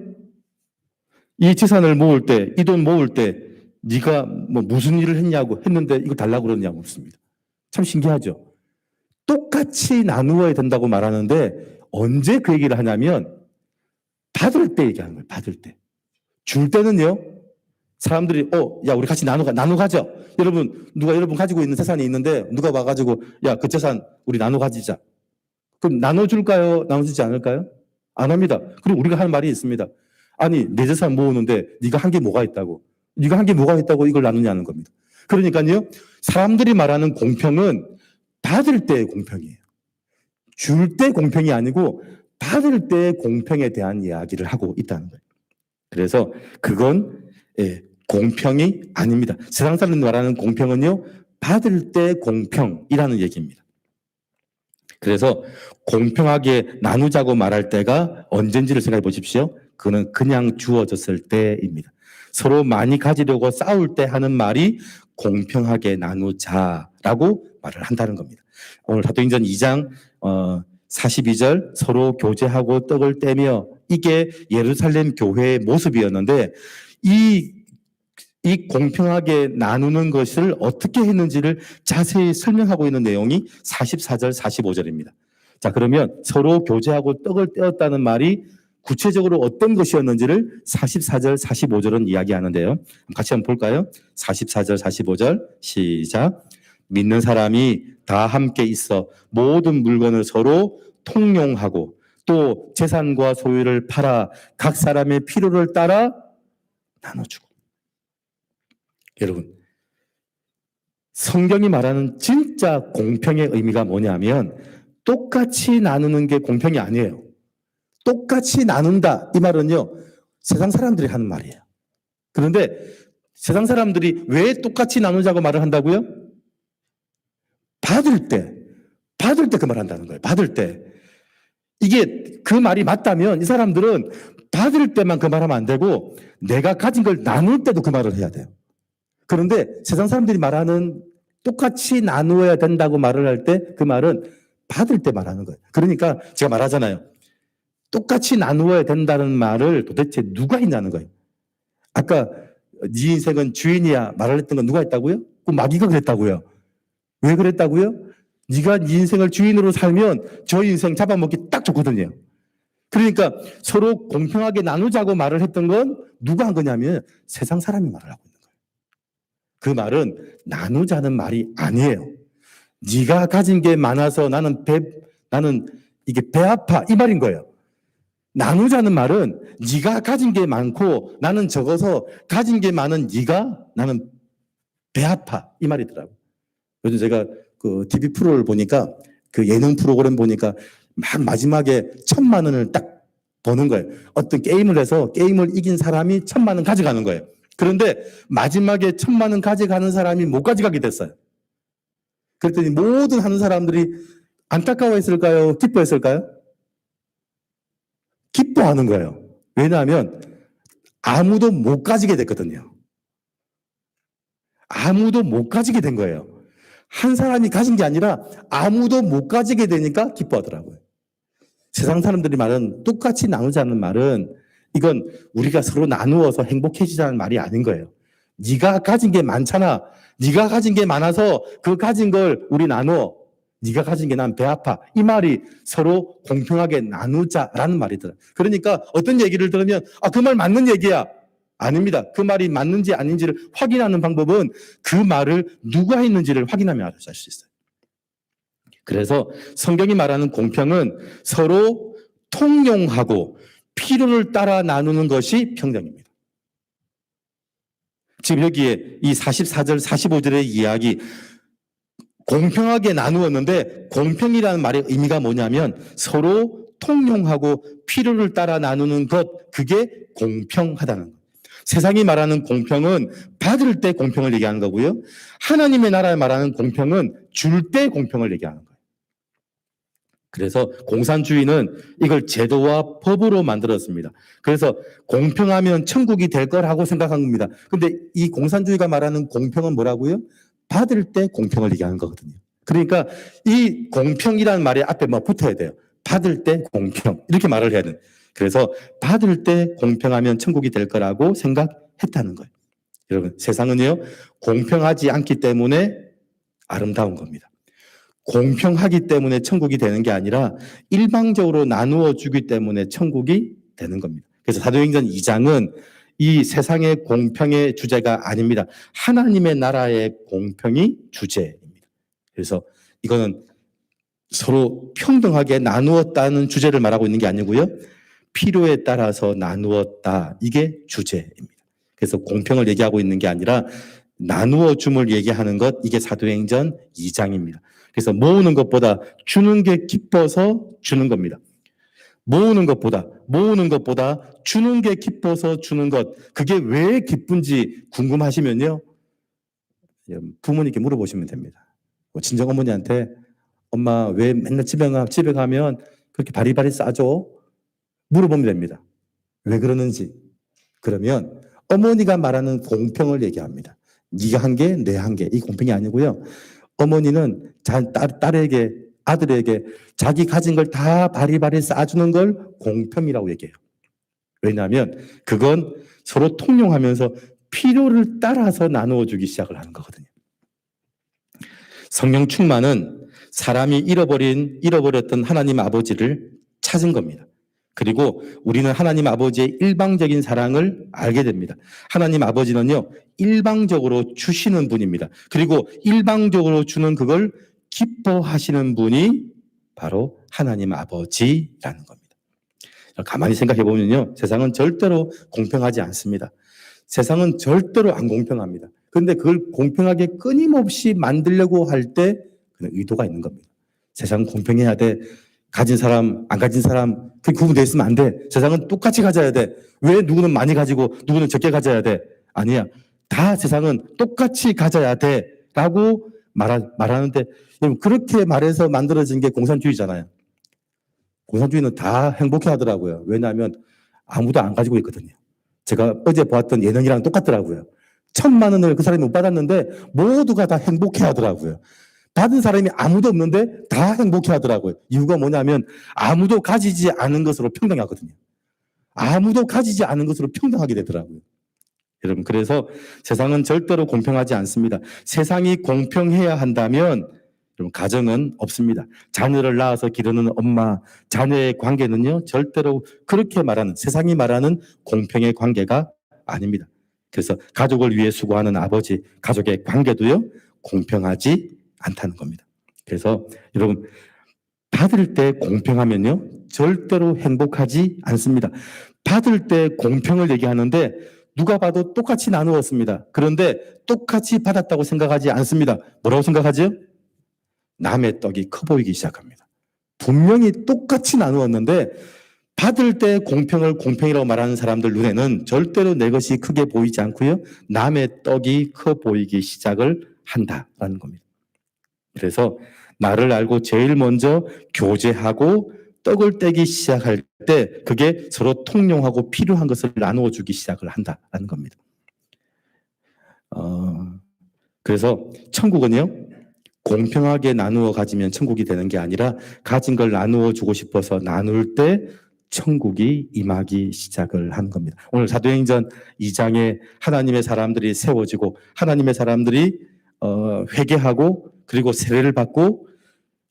이 재산을 모을 때, 이 돈 모을 때 네가 뭐 무슨 일을 했는데 이거 달라고 그러냐고 묻습니다. 참 신기하죠? 똑같이 나누어야 된다고 말하는데 언제 그 얘기를 하냐면 받을 때 얘기하는 거예요. 받을 때. 줄 때는요, 사람들이 야 우리 같이 나눠가죠. 여러분 가지고 있는 재산이 있는데 누가 와가지고 야 그 재산 우리 나눠 가지자. 그럼 나눠줄까요? 나눠주지 않을까요? 안 합니다. 그리고 우리가 하는 말이 있습니다. 아니 내 재산 모으는데 네가 한 게 뭐가 있다고? 네가 한 게 뭐가 있다고 이걸 나누냐는 겁니다. 그러니까요, 사람들이 말하는 공평은 받을 때의 공평이에요. 줄 때 공평이 아니고 받을 때의 공평에 대한 이야기를 하고 있다는 거예요. 그래서 그건 공평이 아닙니다. 세상 사람들이 말하는 공평은요, 받을 때 공평이라는 얘기입니다. 그래서 공평하게 나누자고 말할 때가 언젠지를 생각해 보십시오. 그는 그냥 주어졌을 때입니다. 서로 많이 가지려고 싸울 때 하는 말이 공평하게 나누자라고 말을 한다는 겁니다. 오늘 사도행전 2장 42절 서로 교제하고 떡을 떼며 이게 예루살렘 교회의 모습이었는데 이 공평하게 나누는 것을 어떻게 했는지를 자세히 설명하고 있는 내용이 44절, 45절입니다. 자, 그러면 서로 교제하고 떡을 떼었다는 말이 구체적으로 어떤 것이었는지를 44절, 45절은 이야기하는데요. 같이 한번 볼까요? 44절, 45절 시작. 믿는 사람이 다 함께 있어 모든 물건을 서로 통용하고 또 재산과 소유를 팔아 각 사람의 필요를 따라 나눠주고. 여러분, 성경이 말하는 진짜 공평의 의미가 뭐냐면 똑같이 나누는 게 공평이 아니에요. 똑같이 나눈다 이 말은요, 세상 사람들이 하는 말이에요. 그런데 세상 사람들이 왜 똑같이 나누자고 말을 한다고요? 받을 때 그 말 한다는 거예요. 받을 때. 이게 그 말이 맞다면 이 사람들은 받을 때만 그 말하면 안 되고 내가 가진 걸 나눌 때도 그 말을 해야 돼요. 그런데 세상 사람들이 말하는 똑같이 나누어야 된다고 말을 할 때 그 말은 받을 때 말하는 거예요. 그러니까 제가 말하잖아요. 똑같이 나누어야 된다는 말을 도대체 누가 했냐는 거예요. 아까 네 인생은 주인이야 말을 했던 건 누가 했다고요? 그 마귀가 그랬다고요. 왜 그랬다고요? 네가 네 인생을 주인으로 살면 저 인생 잡아먹기 딱 좋거든요. 그러니까 서로 공평하게 나누자고 말을 했던 건 누가 한 거냐면 세상 사람이 말을 하고 있는 거예요. 그 말은 나누자는 말이 아니에요. 네가 가진 게 많아서 나는 이게 배 아파 이 말인 거예요. 나누자는 말은 네가 가진 게 많고 나는 적어서 가진 게 많은 나는 배 아파 이 말이더라고요. 요즘 제가 그 TV 프로를 보니까 그 예능 프로그램 보니까 막 마지막에 1,000만 원을 딱 버는 거예요. 어떤 게임을 해서 게임을 이긴 사람이 1,000만 원 가져가는 거예요. 그런데 마지막에 1,000만 원 가져가는 사람이 못 가져가게 됐어요. 그랬더니 모든 하는 사람들이 안타까워했을까요? 기뻐했을까요? 기뻐하는 거예요. 왜냐하면 아무도 못 가지게 됐거든요. 아무도 못 가지게 된 거예요. 한 사람이 가진 게 아니라 아무도 못 가지게 되니까 기뻐하더라고요. 세상 사람들이 말은 똑같이 나누자는 말은 이건 우리가 서로 나누어서 행복해지자는 말이 아닌 거예요. 네가 가진 게 많잖아. 네가 가진 게 많아서 그 가진 걸 우리 나누어. 네가 가진 게 난 배 아파. 이 말이 서로 공평하게 나누자라는 말이더라. 그러니까 어떤 얘기를 들으면 그 말 맞는 얘기야. 아닙니다. 그 말이 맞는지 아닌지를 확인하는 방법은 그 말을 누가 했는지를 확인하면 알 수 있어요. 그래서 성경이 말하는 공평은 서로 통용하고 필요를 따라 나누는 것이 평등입니다. 지금 여기에 이 44절, 45절의 이야기 공평하게 나누었는데 공평이라는 말의 의미가 뭐냐면 서로 통용하고 필요를 따라 나누는 것, 그게 공평하다는 것. 세상이 말하는 공평은 받을 때 공평을 얘기하는 거고요. 하나님의 나라에 말하는 공평은 줄 때 공평을 얘기하는 거예요. 그래서 공산주의는 이걸 제도와 법으로 만들었습니다. 그래서 공평하면 천국이 될 거라고 생각한 겁니다. 근데 이 공산주의가 말하는 공평은 뭐라고요? 받을 때 공평을 얘기하는 거거든요. 그러니까 이 공평이라는 말이 앞에 뭐 붙어야 돼요. 받을 때 공평. 이렇게 말을 해야 돼요. 그래서 받을 때 공평하면 천국이 될 거라고 생각했다는 거예요. 여러분, 세상은요, 공평하지 않기 때문에 아름다운 겁니다. 공평하기 때문에 천국이 되는 게 아니라 일방적으로 나누어 주기 때문에 천국이 되는 겁니다. 그래서 사도행전 2장은 이 세상의 공평의 주제가 아닙니다. 하나님의 나라의 공평이 주제입니다. 그래서 이거는 서로 평등하게 나누었다는 주제를 말하고 있는 게 아니고요. 필요에 따라서 나누었다. 이게 주제입니다. 그래서 공평을 얘기하고 있는 게 아니라 나누어 줌을 얘기하는 것, 이게 사도행전 2장입니다. 그래서 모으는 것보다 주는 게 기뻐서 주는 겁니다. 모으는 것보다 주는 게 기뻐서 주는 것, 그게 왜 기쁜지 궁금하시면요, 부모님께 물어보시면 됩니다. 친정 어머니한테 엄마 왜 맨날 집에 가면 그렇게 바리바리 싸줘? 물어보면 됩니다. 왜 그러는지. 그러면 어머니가 말하는 공평을 얘기합니다. 네가 한 게, 내 한 게. 이 공평이 아니고요. 어머니는 딸에게, 아들에게 자기 가진 걸 다 바리바리 싸주는 걸 공평이라고 얘기해요. 왜냐하면 그건 서로 통용하면서 필요를 따라서 나누어 주기 시작을 하는 거거든요. 성령 충만은 사람이 잃어버렸던 하나님 아버지를 찾은 겁니다. 그리고 우리는 하나님 아버지의 일방적인 사랑을 알게 됩니다. 하나님 아버지는요, 일방적으로 주시는 분입니다. 그리고 일방적으로 주는 그걸 기뻐하시는 분이 바로 하나님 아버지라는 겁니다. 가만히 생각해 보면요, 세상은 절대로 공평하지 않습니다. 세상은 절대로 안 공평합니다. 그런데 그걸 공평하게 끊임없이 만들려고 할 때 의도가 있는 겁니다. 세상은 공평해야 돼. 가진 사람, 안 가진 사람, 그 구분되어 있으면 안 돼. 세상은 똑같이 가져야 돼. 왜 누구는 많이 가지고 누구는 적게 가져야 돼? 아니야. 다 세상은 똑같이 가져야 돼. 라고 말하는데, 여러분, 그렇게 말해서 만들어진 게 공산주의잖아요. 공산주의는 다 행복해 하더라고요. 왜냐하면 아무도 안 가지고 있거든요. 제가 어제 보았던 예능이랑 똑같더라고요. 1,000만 원을 그 사람이 못 받았는데 모두가 다 행복해 하더라고요. 받은 사람이 아무도 없는데 다 행복해 하더라고요. 이유가 뭐냐면 아무도 가지지 않은 것으로 평등하거든요. 아무도 가지지 않은 것으로 평등하게 되더라고요. 여러분, 그래서 세상은 절대로 공평하지 않습니다. 세상이 공평해야 한다면 여러분, 가정은 없습니다. 자녀를 낳아서 기르는 엄마, 자녀의 관계는요, 절대로 그렇게 말하는, 세상이 말하는 공평의 관계가 아닙니다. 그래서 가족을 위해 수고하는 아버지, 가족의 관계도요, 공평하지 않다는 겁니다. 그래서 여러분, 받을 때 공평하면요, 절대로 행복하지 않습니다. 받을 때 공평을 얘기하는데 누가 봐도 똑같이 나누었습니다. 그런데 똑같이 받았다고 생각하지 않습니다. 뭐라고 생각하죠? 남의 떡이 커 보이기 시작합니다. 분명히 똑같이 나누었는데 받을 때 공평을 공평이라고 말하는 사람들 눈에는 절대로 내 것이 크게 보이지 않고요, 남의 떡이 커 보이기 시작을 한다라는 겁니다. 그래서 나를 알고 제일 먼저 교제하고 떡을 떼기 시작할 때 그게 서로 통용하고 필요한 것을 나누어 주기 시작을 한다라는 겁니다. 그래서 천국은요, 공평하게 나누어 가지면 천국이 되는 게 아니라 가진 걸 나누어 주고 싶어서 나눌 때 천국이 임하기 시작을 하는 겁니다. 오늘 사도행전 2장에 하나님의 사람들이 세워지고 하나님의 사람들이 회개하고 그리고 세례를 받고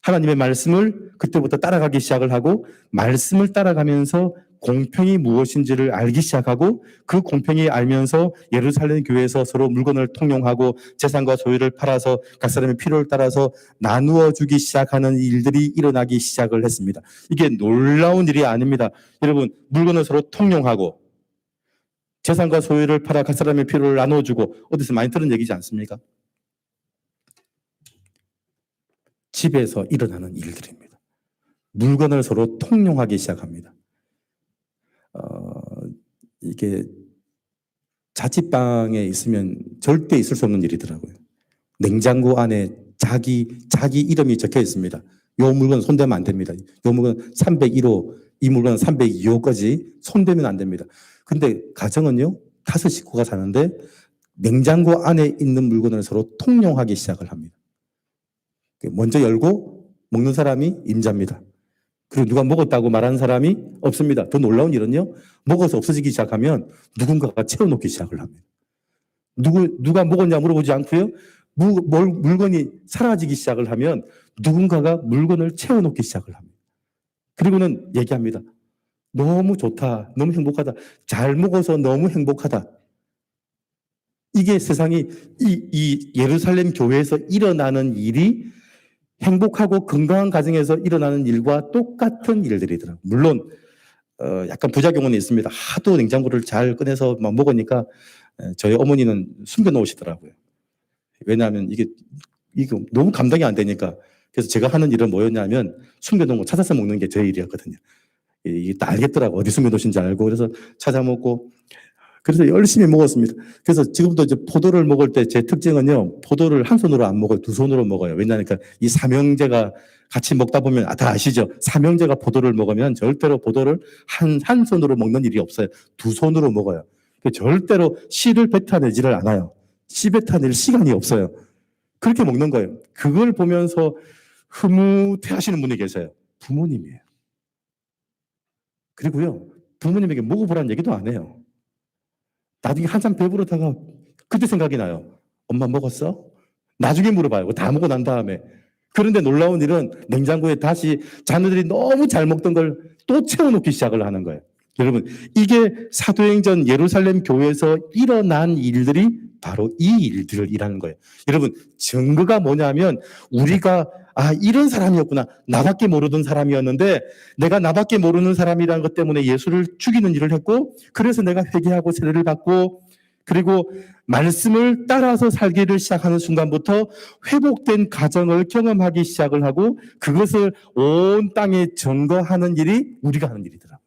하나님의 말씀을 그때부터 따라가기 시작을 하고 말씀을 따라가면서 공평이 무엇인지를 알기 시작하고 그 공평이 알면서 예루살렘 교회에서 서로 물건을 통용하고 재산과 소유를 팔아서 각 사람의 필요를 따라서 나누어 주기 시작하는 일들이 일어나기 시작을 했습니다. 이게 놀라운 일이 아닙니다. 여러분, 물건을 서로 통용하고 재산과 소유를 팔아 각 사람의 필요를 나눠주고, 어디서 많이 들은 얘기지 않습니까? 집에서 일어나는 일들입니다. 물건을 서로 통용하기 시작합니다. 이게 자취방에 있으면 절대 있을 수 없는 일이더라고요. 냉장고 안에 자기 이름이 적혀 있습니다. 요 물건 손대면 안 됩니다. 요 물건 301호, 이 물건 302호까지 손대면 안 됩니다. 근데 가정은요, 5 식구가 사는데 냉장고 안에 있는 물건을 서로 통용하기 시작을 합니다. 먼저 열고 먹는 사람이 임자입니다. 그리고 누가 먹었다고 말하는 사람이 없습니다. 더 놀라운 일은요, 먹어서 없어지기 시작하면 누군가가 채워놓기 시작을 합니다. 누가 먹었냐 물어보지 않고요, 물건이 사라지기 시작을 하면 누군가가 물건을 채워놓기 시작을 합니다. 그리고는 얘기합니다. 너무 좋다, 너무 행복하다, 잘 먹어서 너무 행복하다. 이게 세상이 이 예루살렘 교회에서 일어나는 일이 행복하고 건강한 가정에서 일어나는 일과 똑같은 일들이더라고요. 물론 약간 부작용은 있습니다. 하도 냉장고를 잘 꺼내서 막 먹으니까 저희 어머니는 숨겨놓으시더라고요. 왜냐하면 이게 너무 감당이 안 되니까. 그래서 제가 하는 일은 뭐였냐면 숨겨놓은 거 찾아서 먹는 게 제 일이었거든요. 이게 다 알겠더라고, 어디 숨겨놓으신지 알고. 그래서 찾아 먹고, 그래서 열심히 먹었습니다. 그래서 지금도 이제 포도를 먹을 때 제 특징은요, 포도를 한 손으로 안 먹어요. 2 손으로 먹어요. 왜냐하니까 이 삼형제가 같이 먹다 보면, 다 아시죠? 삼형제가 포도를 먹으면 절대로 포도를 한 손으로 먹는 일이 없어요. 2 손으로 먹어요. 절대로 씨를 뱉어내지를 않아요. 씨 뱉어낼 시간이 없어요. 그렇게 먹는 거예요. 그걸 보면서 흐뭇해 하시는 분이 계세요. 부모님이에요. 그리고요, 부모님에게 먹어보라는 얘기도 안 해요. 나중에 한참 배부르다가 그때 생각이 나요. 엄마 먹었어? 나중에 물어봐요. 다 먹고 난 다음에. 그런데 놀라운 일은 냉장고에 다시 자녀들이 너무 잘 먹던 걸 또 채워놓기 시작을 하는 거예요. 여러분, 이게 사도행전 예루살렘 교회에서 일어난 일들이 바로 이 일들을 일하는 거예요. 여러분, 증거가 뭐냐면 우리가 이런 사람이었구나. 나밖에 모르던 사람이었는데 내가 나밖에 모르는 사람이라는 것 때문에 예수를 죽이는 일을 했고, 그래서 내가 회개하고 세례를 받고, 그리고 말씀을 따라서 살기를 시작하는 순간부터 회복된 가정을 경험하기 시작을 하고, 그것을 온 땅에 증거하는 일이 우리가 하는 일이더라고요.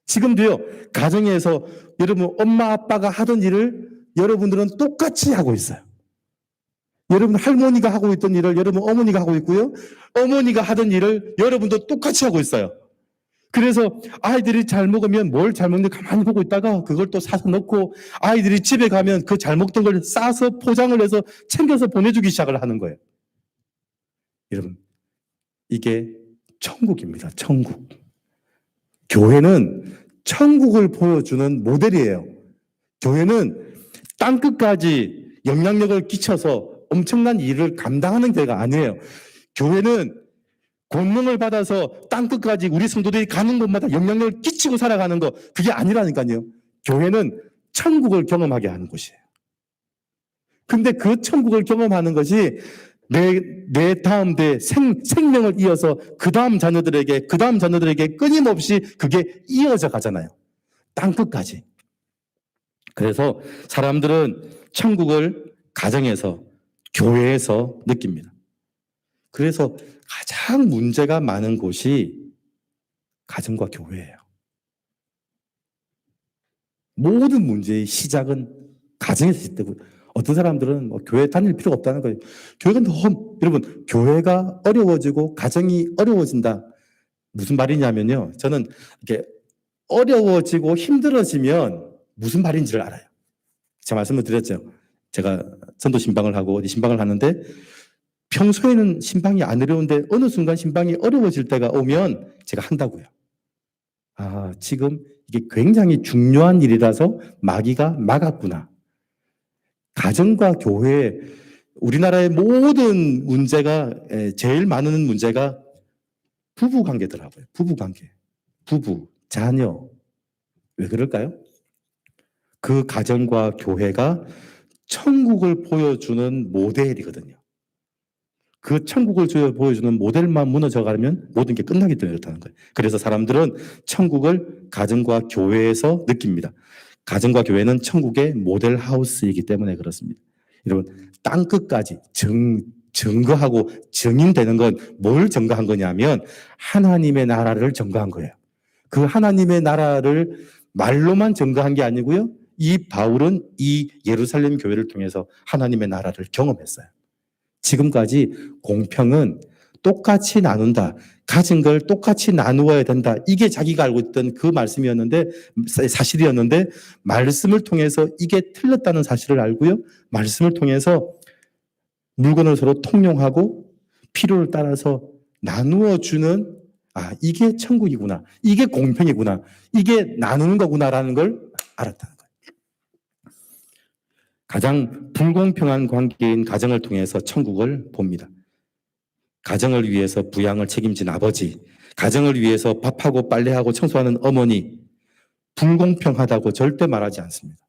지금도요, 가정에서 여러분 엄마 아빠가 하던 일을 여러분들은 똑같이 하고 있어요. 여러분 할머니가 하고 있던 일을 여러분 어머니가 하고 있고요, 어머니가 하던 일을 여러분도 똑같이 하고 있어요. 그래서 아이들이 잘 먹으면 뭘 잘 먹는지 가만히 보고 있다가 그걸 또 사서 넣고, 아이들이 집에 가면 그 잘 먹던 걸 싸서 포장을 해서 챙겨서 보내주기 시작을 하는 거예요. 여러분, 이게 천국입니다. 천국. 교회는 천국을 보여주는 모델이에요. 교회는 땅끝까지 영향력을 끼쳐서 엄청난 일을 감당하는 데가 아니에요. 교회는 권능을 받아서 땅끝까지 우리 성도들이 가는 곳마다 영향력을 끼치고 살아가는 거, 그게 아니라니까요. 교회는 천국을 경험하게 하는 곳이에요. 근데 그 천국을 경험하는 것이 내 다음 대 생명을 이어서 그 다음 자녀들에게 끊임없이 그게 이어져 가잖아요. 땅끝까지. 그래서 사람들은 천국을 가정에서, 교회에서 느낍니다. 그래서 가장 문제가 많은 곳이 가정과 교회예요. 모든 문제의 시작은 가정에서 시작되고, 어떤 사람들은 교회 다닐 필요가 없다는 거예요. 교회가 여러분, 교회가 어려워지고 가정이 어려워진다. 무슨 말이냐면요, 저는 이렇게 어려워지고 힘들어지면 무슨 말인지를 알아요. 제가 말씀을 드렸죠. 제가 전도 신방을 하고 어디 신방을 하는데, 평소에는 신방이 안 어려운데 어느 순간 신방이 어려워질 때가 오면 제가 한다고요. 지금 이게 굉장히 중요한 일이라서 마귀가 막았구나. 가정과 교회, 우리나라의 모든 문제가, 제일 많은 문제가 부부 관계더라고요. 부부 관계. 부부. 자녀. 왜 그럴까요? 그 가정과 교회가 천국을 보여주는 모델이거든요. 그 천국을 보여주는 모델만 무너져가면 모든 게 끝나기 때문에 그렇다는 거예요. 그래서 사람들은 천국을 가정과 교회에서 느낍니다. 가정과 교회는 천국의 모델 하우스이기 때문에 그렇습니다. 여러분, 땅끝까지 증거하고 증인되는 건 뭘 증거한 거냐면 하나님의 나라를 증거한 거예요. 그 하나님의 나라를 말로만 증거한 게 아니고요. 이 바울은 이 예루살렘 교회를 통해서 하나님의 나라를 경험했어요. 지금까지 공평은 똑같이 나눈다. 가진 걸 똑같이 나누어야 된다. 이게 자기가 알고 있던 그 말씀이었는데, 사실이었는데, 말씀을 통해서 이게 틀렸다는 사실을 알고요. 말씀을 통해서 물건을 서로 통용하고 필요를 따라서 나누어 주는, 이게 천국이구나. 이게 공평이구나. 이게 나누는 거구나라는 걸 알았다는 거예요. 가장 불공평한 관계인 가정을 통해서 천국을 봅니다. 가정을 위해서 부양을 책임진 아버지, 가정을 위해서 밥하고 빨래하고 청소하는 어머니, 불공평하다고 절대 말하지 않습니다.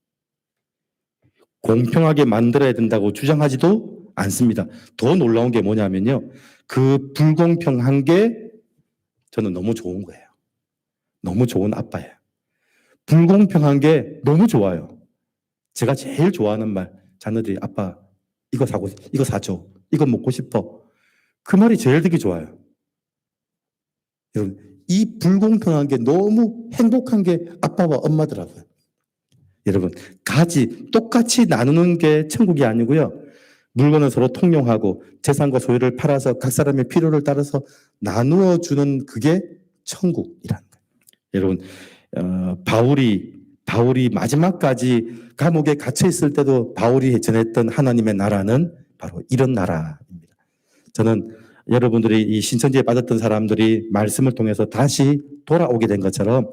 공평하게 만들어야 된다고 주장하지도 않습니다. 더 놀라운 게 뭐냐면요. 그 불공평한 게 저는 너무 좋은 거예요. 너무 좋은 아빠예요. 불공평한 게 너무 좋아요. 제가 제일 좋아하는 말, 자녀들이 아빠 이거 사고, 이거 사줘, 이거 먹고 싶어. 그 말이 제일 듣기 좋아요. 여러분, 이 불공평한 게 너무 행복한 게 아빠와 엄마더라고요. 여러분, 똑같이 나누는 게 천국이 아니고요. 물건을 서로 통용하고 재산과 소유를 팔아서 각 사람의 필요를 따라서 나누어 주는 그게 천국이라는 거예요. 여러분, 바울이 마지막까지 감옥에 갇혀 있을 때도 바울이 전했던 하나님의 나라는 바로 이런 나라입니다. 저는 여러분들이 이 신천지에 빠졌던 사람들이 말씀을 통해서 다시 돌아오게 된 것처럼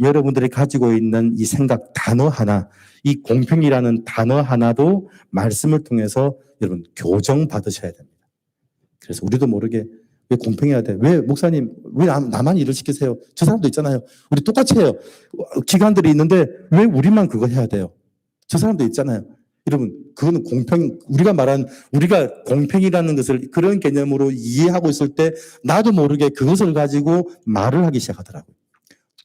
여러분들이 가지고 있는 이 생각 단어 하나, 이 공평이라는 단어 하나도 말씀을 통해서 여러분 교정 받으셔야 됩니다. 그래서 우리도 모르게 왜 공평해야 돼? 왜 목사님 왜 나만 일을 시키세요? 저 사람도 있잖아요. 우리 똑같이 해요. 기관들이 있는데 왜 우리만 그거 해야 돼요? 저 사람도 있잖아요. 여러분, 그거는 우리가 공평이라는 것을 그런 개념으로 이해하고 있을 때 나도 모르게 그것을 가지고 말을 하기 시작하더라고요.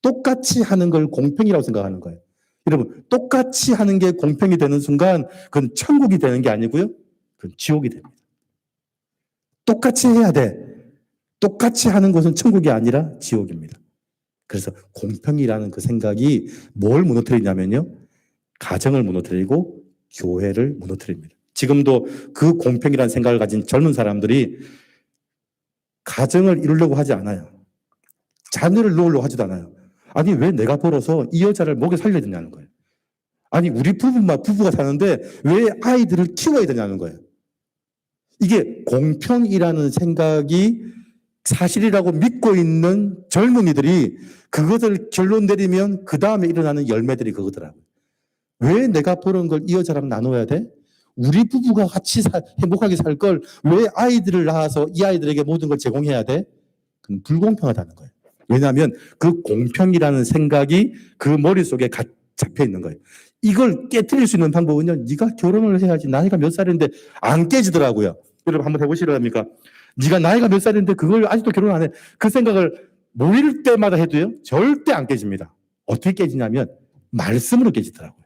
똑같이 하는 걸 공평이라고 생각하는 거예요. 여러분, 똑같이 하는 게 공평이 되는 순간 그건 천국이 되는 게 아니고요. 그건 지옥이 됩니다. 똑같이 해야 돼. 똑같이 하는 것은 천국이 아니라 지옥입니다. 그래서 공평이라는 그 생각이 뭘 무너뜨리냐면요. 가정을 무너뜨리고 교회를 무너뜨립니다. 지금도 그 공평이라는 생각을 가진 젊은 사람들이 가정을 이루려고 하지 않아요. 자녀를 놓으려고 하지도 않아요. 아니 왜 내가 벌어서 이 여자를 먹여 살려야 되냐는 거예요. 아니 우리 부부가 사는데 왜 아이들을 키워야 되냐는 거예요. 이게 공평이라는 생각이 사실이라고 믿고 있는 젊은이들이 그것을 결론 내리면 그 다음에 일어나는 열매들이 그거더라고요. 왜 내가 버는 걸 이 여자랑 나눠야 돼? 우리 부부가 같이 행복하게 살 걸 왜 아이들을 낳아서 이 아이들에게 모든 걸 제공해야 돼? 그건 불공평하다는 거예요. 왜냐하면 그 공평이라는 생각이 그 머릿속에 잡혀 있는 거예요. 이걸 깨트릴 수 있는 방법은요. 네가 결혼을 해야지. 나이가 몇 살인데 안 깨지더라고요. 여러분 한번 해보시랍니까? 네가 나이가 몇 살인데 그걸 아직도 결혼 안 해. 그 생각을 모일 때마다 해도요. 절대 안 깨집니다. 어떻게 깨지냐면 말씀으로 깨지더라고요.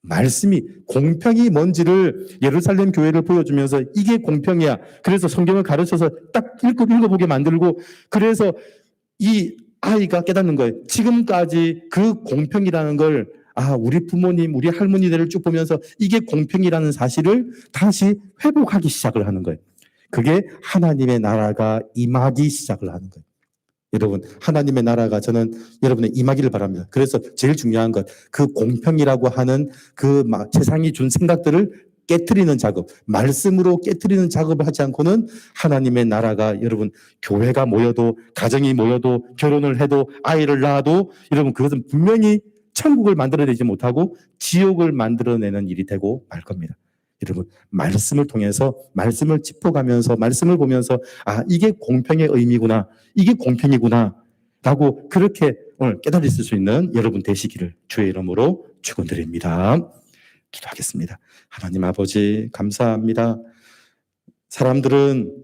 말씀이 공평이 뭔지를 예루살렘 교회를 보여주면서 이게 공평이야. 그래서 성경을 가르쳐서 딱 읽어보게 만들고 그래서 이 아이가 깨닫는 거예요. 지금까지 그 공평이라는 걸 우리 부모님, 우리 할머니들을 쭉 보면서 이게 공평이라는 사실을 다시 회복하기 시작을 하는 거예요. 그게 하나님의 나라가 임하기 시작을 하는 거예요. 여러분, 하나님의 나라가 저는 여러분의 임하기를 바랍니다. 그래서 제일 중요한 것, 그 공평이라고 하는 그 세상이 준 생각들을 깨트리는 작업, 말씀으로 깨트리는 작업을 하지 않고는 하나님의 나라가 여러분, 교회가 모여도, 가정이 모여도, 결혼을 해도, 아이를 낳아도 여러분, 그것은 분명히 천국을 만들어내지 못하고 지옥을 만들어내는 일이 되고 말 겁니다. 여러분, 말씀을 통해서 말씀을 짚어가면서 말씀을 보면서 이게 공평의 의미구나. 이게 공평이구나. 라고 그렇게 오늘 깨달을 수 있는 여러분 되시기를 주의 이름으로 축원드립니다. 기도하겠습니다. 하나님 아버지 감사합니다. 사람들은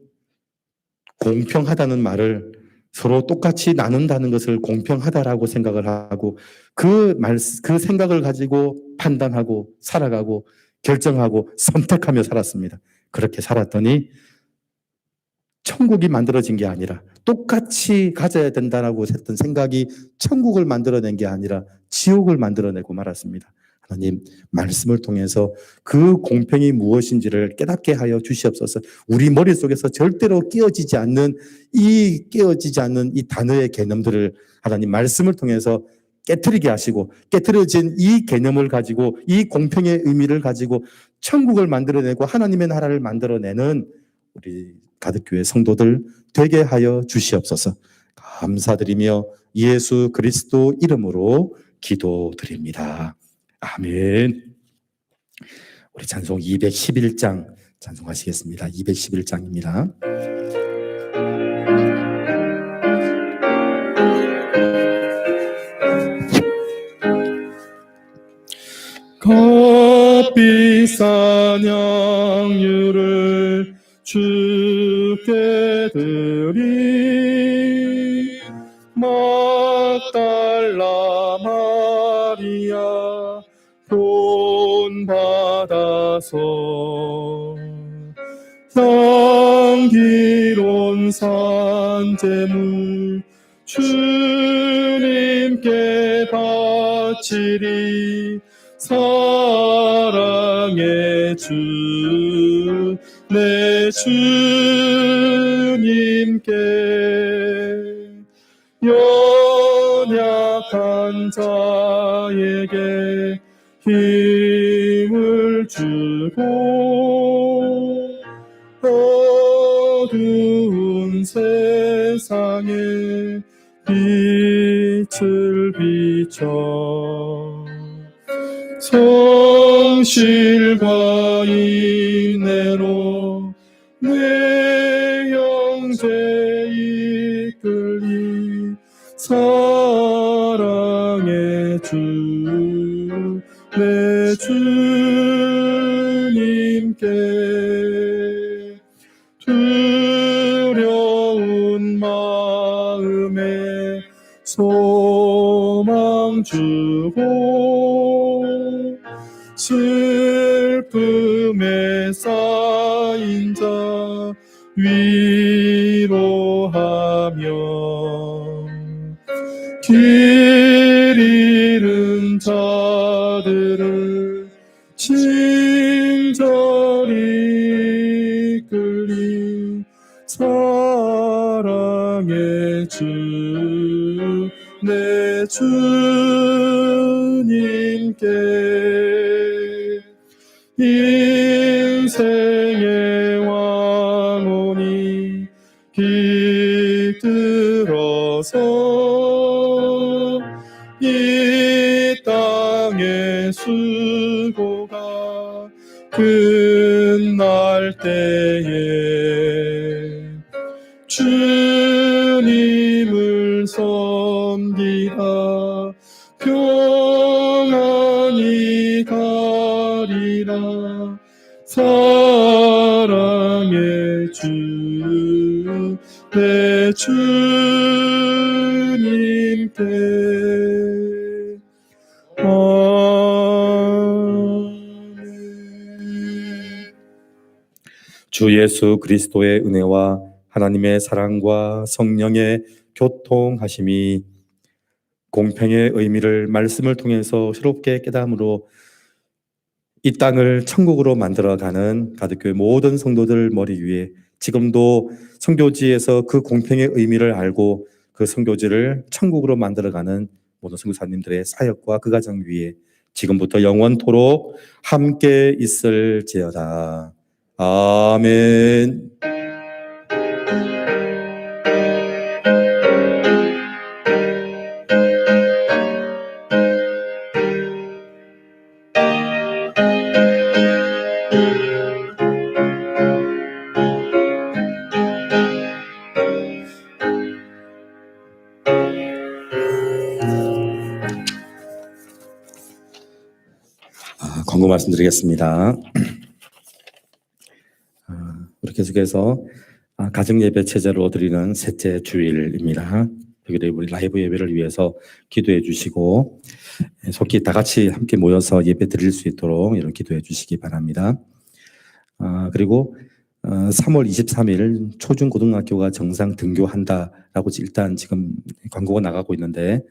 공평하다는 말을 서로 똑같이 나눈다는 것을 공평하다라고 생각을 하고 그 생각을 가지고 판단하고 살아가고 결정하고 선택하며 살았습니다. 그렇게 살았더니 천국이 만들어진 게 아니라 똑같이 가져야 된다라고 했던 생각이 천국을 만들어낸 게 아니라 지옥을 만들어내고 말았습니다. 하나님 말씀을 통해서 그 공평이 무엇인지를 깨닫게 하여 주시옵소서. 우리 머릿속에서 절대로 깨어지지 않는 이 단어의 개념들을 하나님 말씀을 통해서 깨트리게 하시고 깨트려진 이 개념을 가지고 이 공평의 의미를 가지고 천국을 만들어내고 하나님의 나라를 만들어내는 우리 가득교회 성도들 되게 하여 주시옵소서. 감사드리며 예수 그리스도 이름으로 기도드립니다. 아멘. 우리 찬송 211장 찬송하시겠습니다. 211장입니다. 값비싼 양유를 주께 드리 막달라 마리아 돈 받아서 향기로운 산재물 주님께 바치리 사랑의 주 내 주님께 연약한 자에게 힘을 주고 어두운 세상에 빛을 비춰 성실과 인내로 내 영제 이끌리 사랑의 주 내 주님께 두려운 마음에 소망 주고 슬픔에 쌓인 자 위로하며 길 잃은 자들을 친절히 이끌리 사랑의 주 내 주님께 인생의 왕혼이 깃들어서 이 땅의 수고가 끝날 때에 주님을 섬기다 평안히 가리라 사랑의 주 내 주님께 아멘. 주 예수 그리스도의 은혜와 하나님의 사랑과 성령의 교통하심이 공평의 의미를 말씀을 통해서 새롭게 깨달음으로 이 땅을 천국으로 만들어가는 가득교회 모든 성도들 머리 위에 지금도 선교지에서 그 공평의 의미를 알고 그 선교지를 천국으로 만들어가는 모든 선교사님들의 사역과 그 가정 위에 지금부터 영원토록 함께 있을지어다. 아멘. 중고 말씀드리겠습니다. 우리 계속해서 가정 예배 체제로 드리는 셋째 주일입니다. 특별히 우리 라이브 예배를 위해서 기도해 주시고 속히 다 같이 함께 모여서 예배 드릴 수 있도록 이런 기도해 주시기 바랍니다. 그리고 3월 23일 초중고등학교가 정상 등교한다라고 일단 지금 광고가 나가고 있는데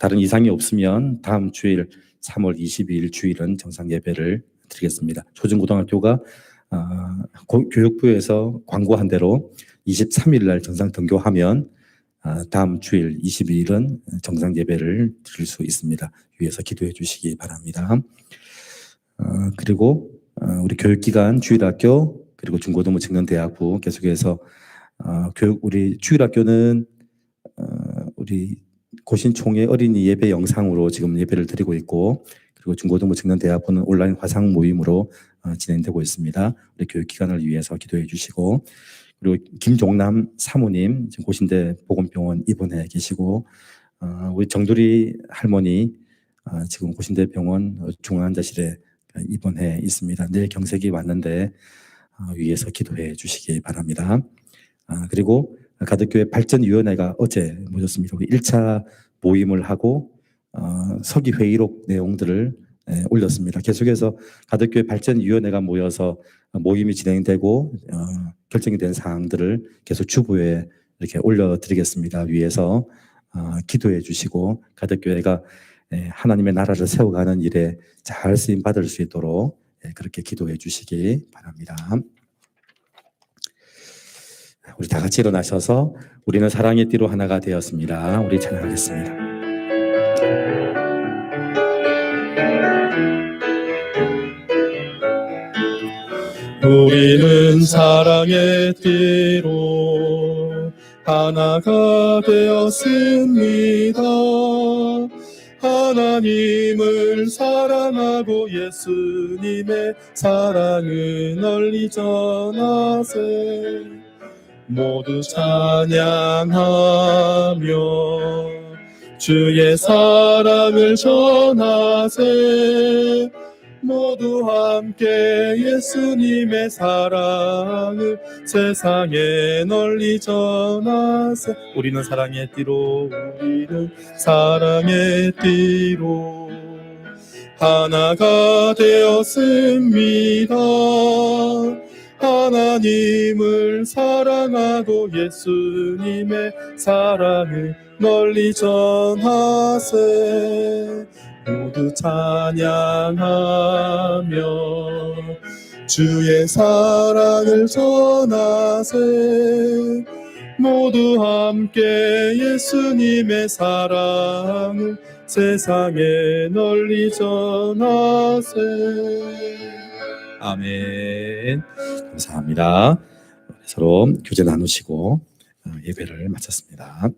다른 이상이 없으면 다음 주일 3월 22일 주일은 정상 예배를 드리겠습니다. 초중고등학교가 교육부에서 광고한 대로 23일 날 정상 등교하면 다음 주일 22일은 정상 예배를 드릴 수 있습니다. 위에서 기도해 주시기 바랍니다. 그리고 우리 교육기관 주일학교 그리고 중고등부 청년대학부 계속해서 우리 주일학교는 우리 고신총회 어린이 예배 영상으로 지금 예배를 드리고 있고 그리고 중고등부 청년대학부는 온라인 화상 모임으로 진행되고 있습니다. 우리 교육기관을 위해서 기도해 주시고 그리고 김종남 사모님 지금 고신대 보건병원 입원해 계시고 우리 정두리 할머니 지금 고신대 병원 중환자실에 입원해 있습니다. 내일 경색이 왔는데 위에서 기도해 주시기 바랍니다. 그리고 가덕교회 발전위원회가 어제 모였습니다. 1차 모임을 하고 서기 회의록 내용들을 올렸습니다. 계속해서 가덕교회 발전위원회가 모여서 모임이 진행되고 결정이 된 사항들을 계속 주부에 이렇게 올려드리겠습니다. 위에서 기도해 주시고 가덕교회가 하나님의 나라를 세워가는 일에 잘 쓰임 받을 수 있도록 그렇게 기도해 주시기 바랍니다. 우리 다 같이 일어나셔서 우리는 사랑의 띠로 하나가 되었습니다. 우리 찬양하겠습니다. 우리는 사랑의 띠로 하나가 되었습니다. 하나님을 사랑하고 예수님의 사랑을 널리 전하세. 모두 찬양하며 주의 사랑을 전하세. 모두 함께 예수님의 사랑을 세상에 널리 전하세. 우리는 사랑의 띠로 우리는 사랑의 띠로 하나가 되었습니다. 하나님을 사랑하고 예수님의 사랑을 널리 전하세. 모두 찬양하며 주의 사랑을 전하세. 모두 함께 예수님의 사랑을 세상에 널리 전하세. 아멘. 감사합니다. 서로 교제 나누시고 예배를 마쳤습니다.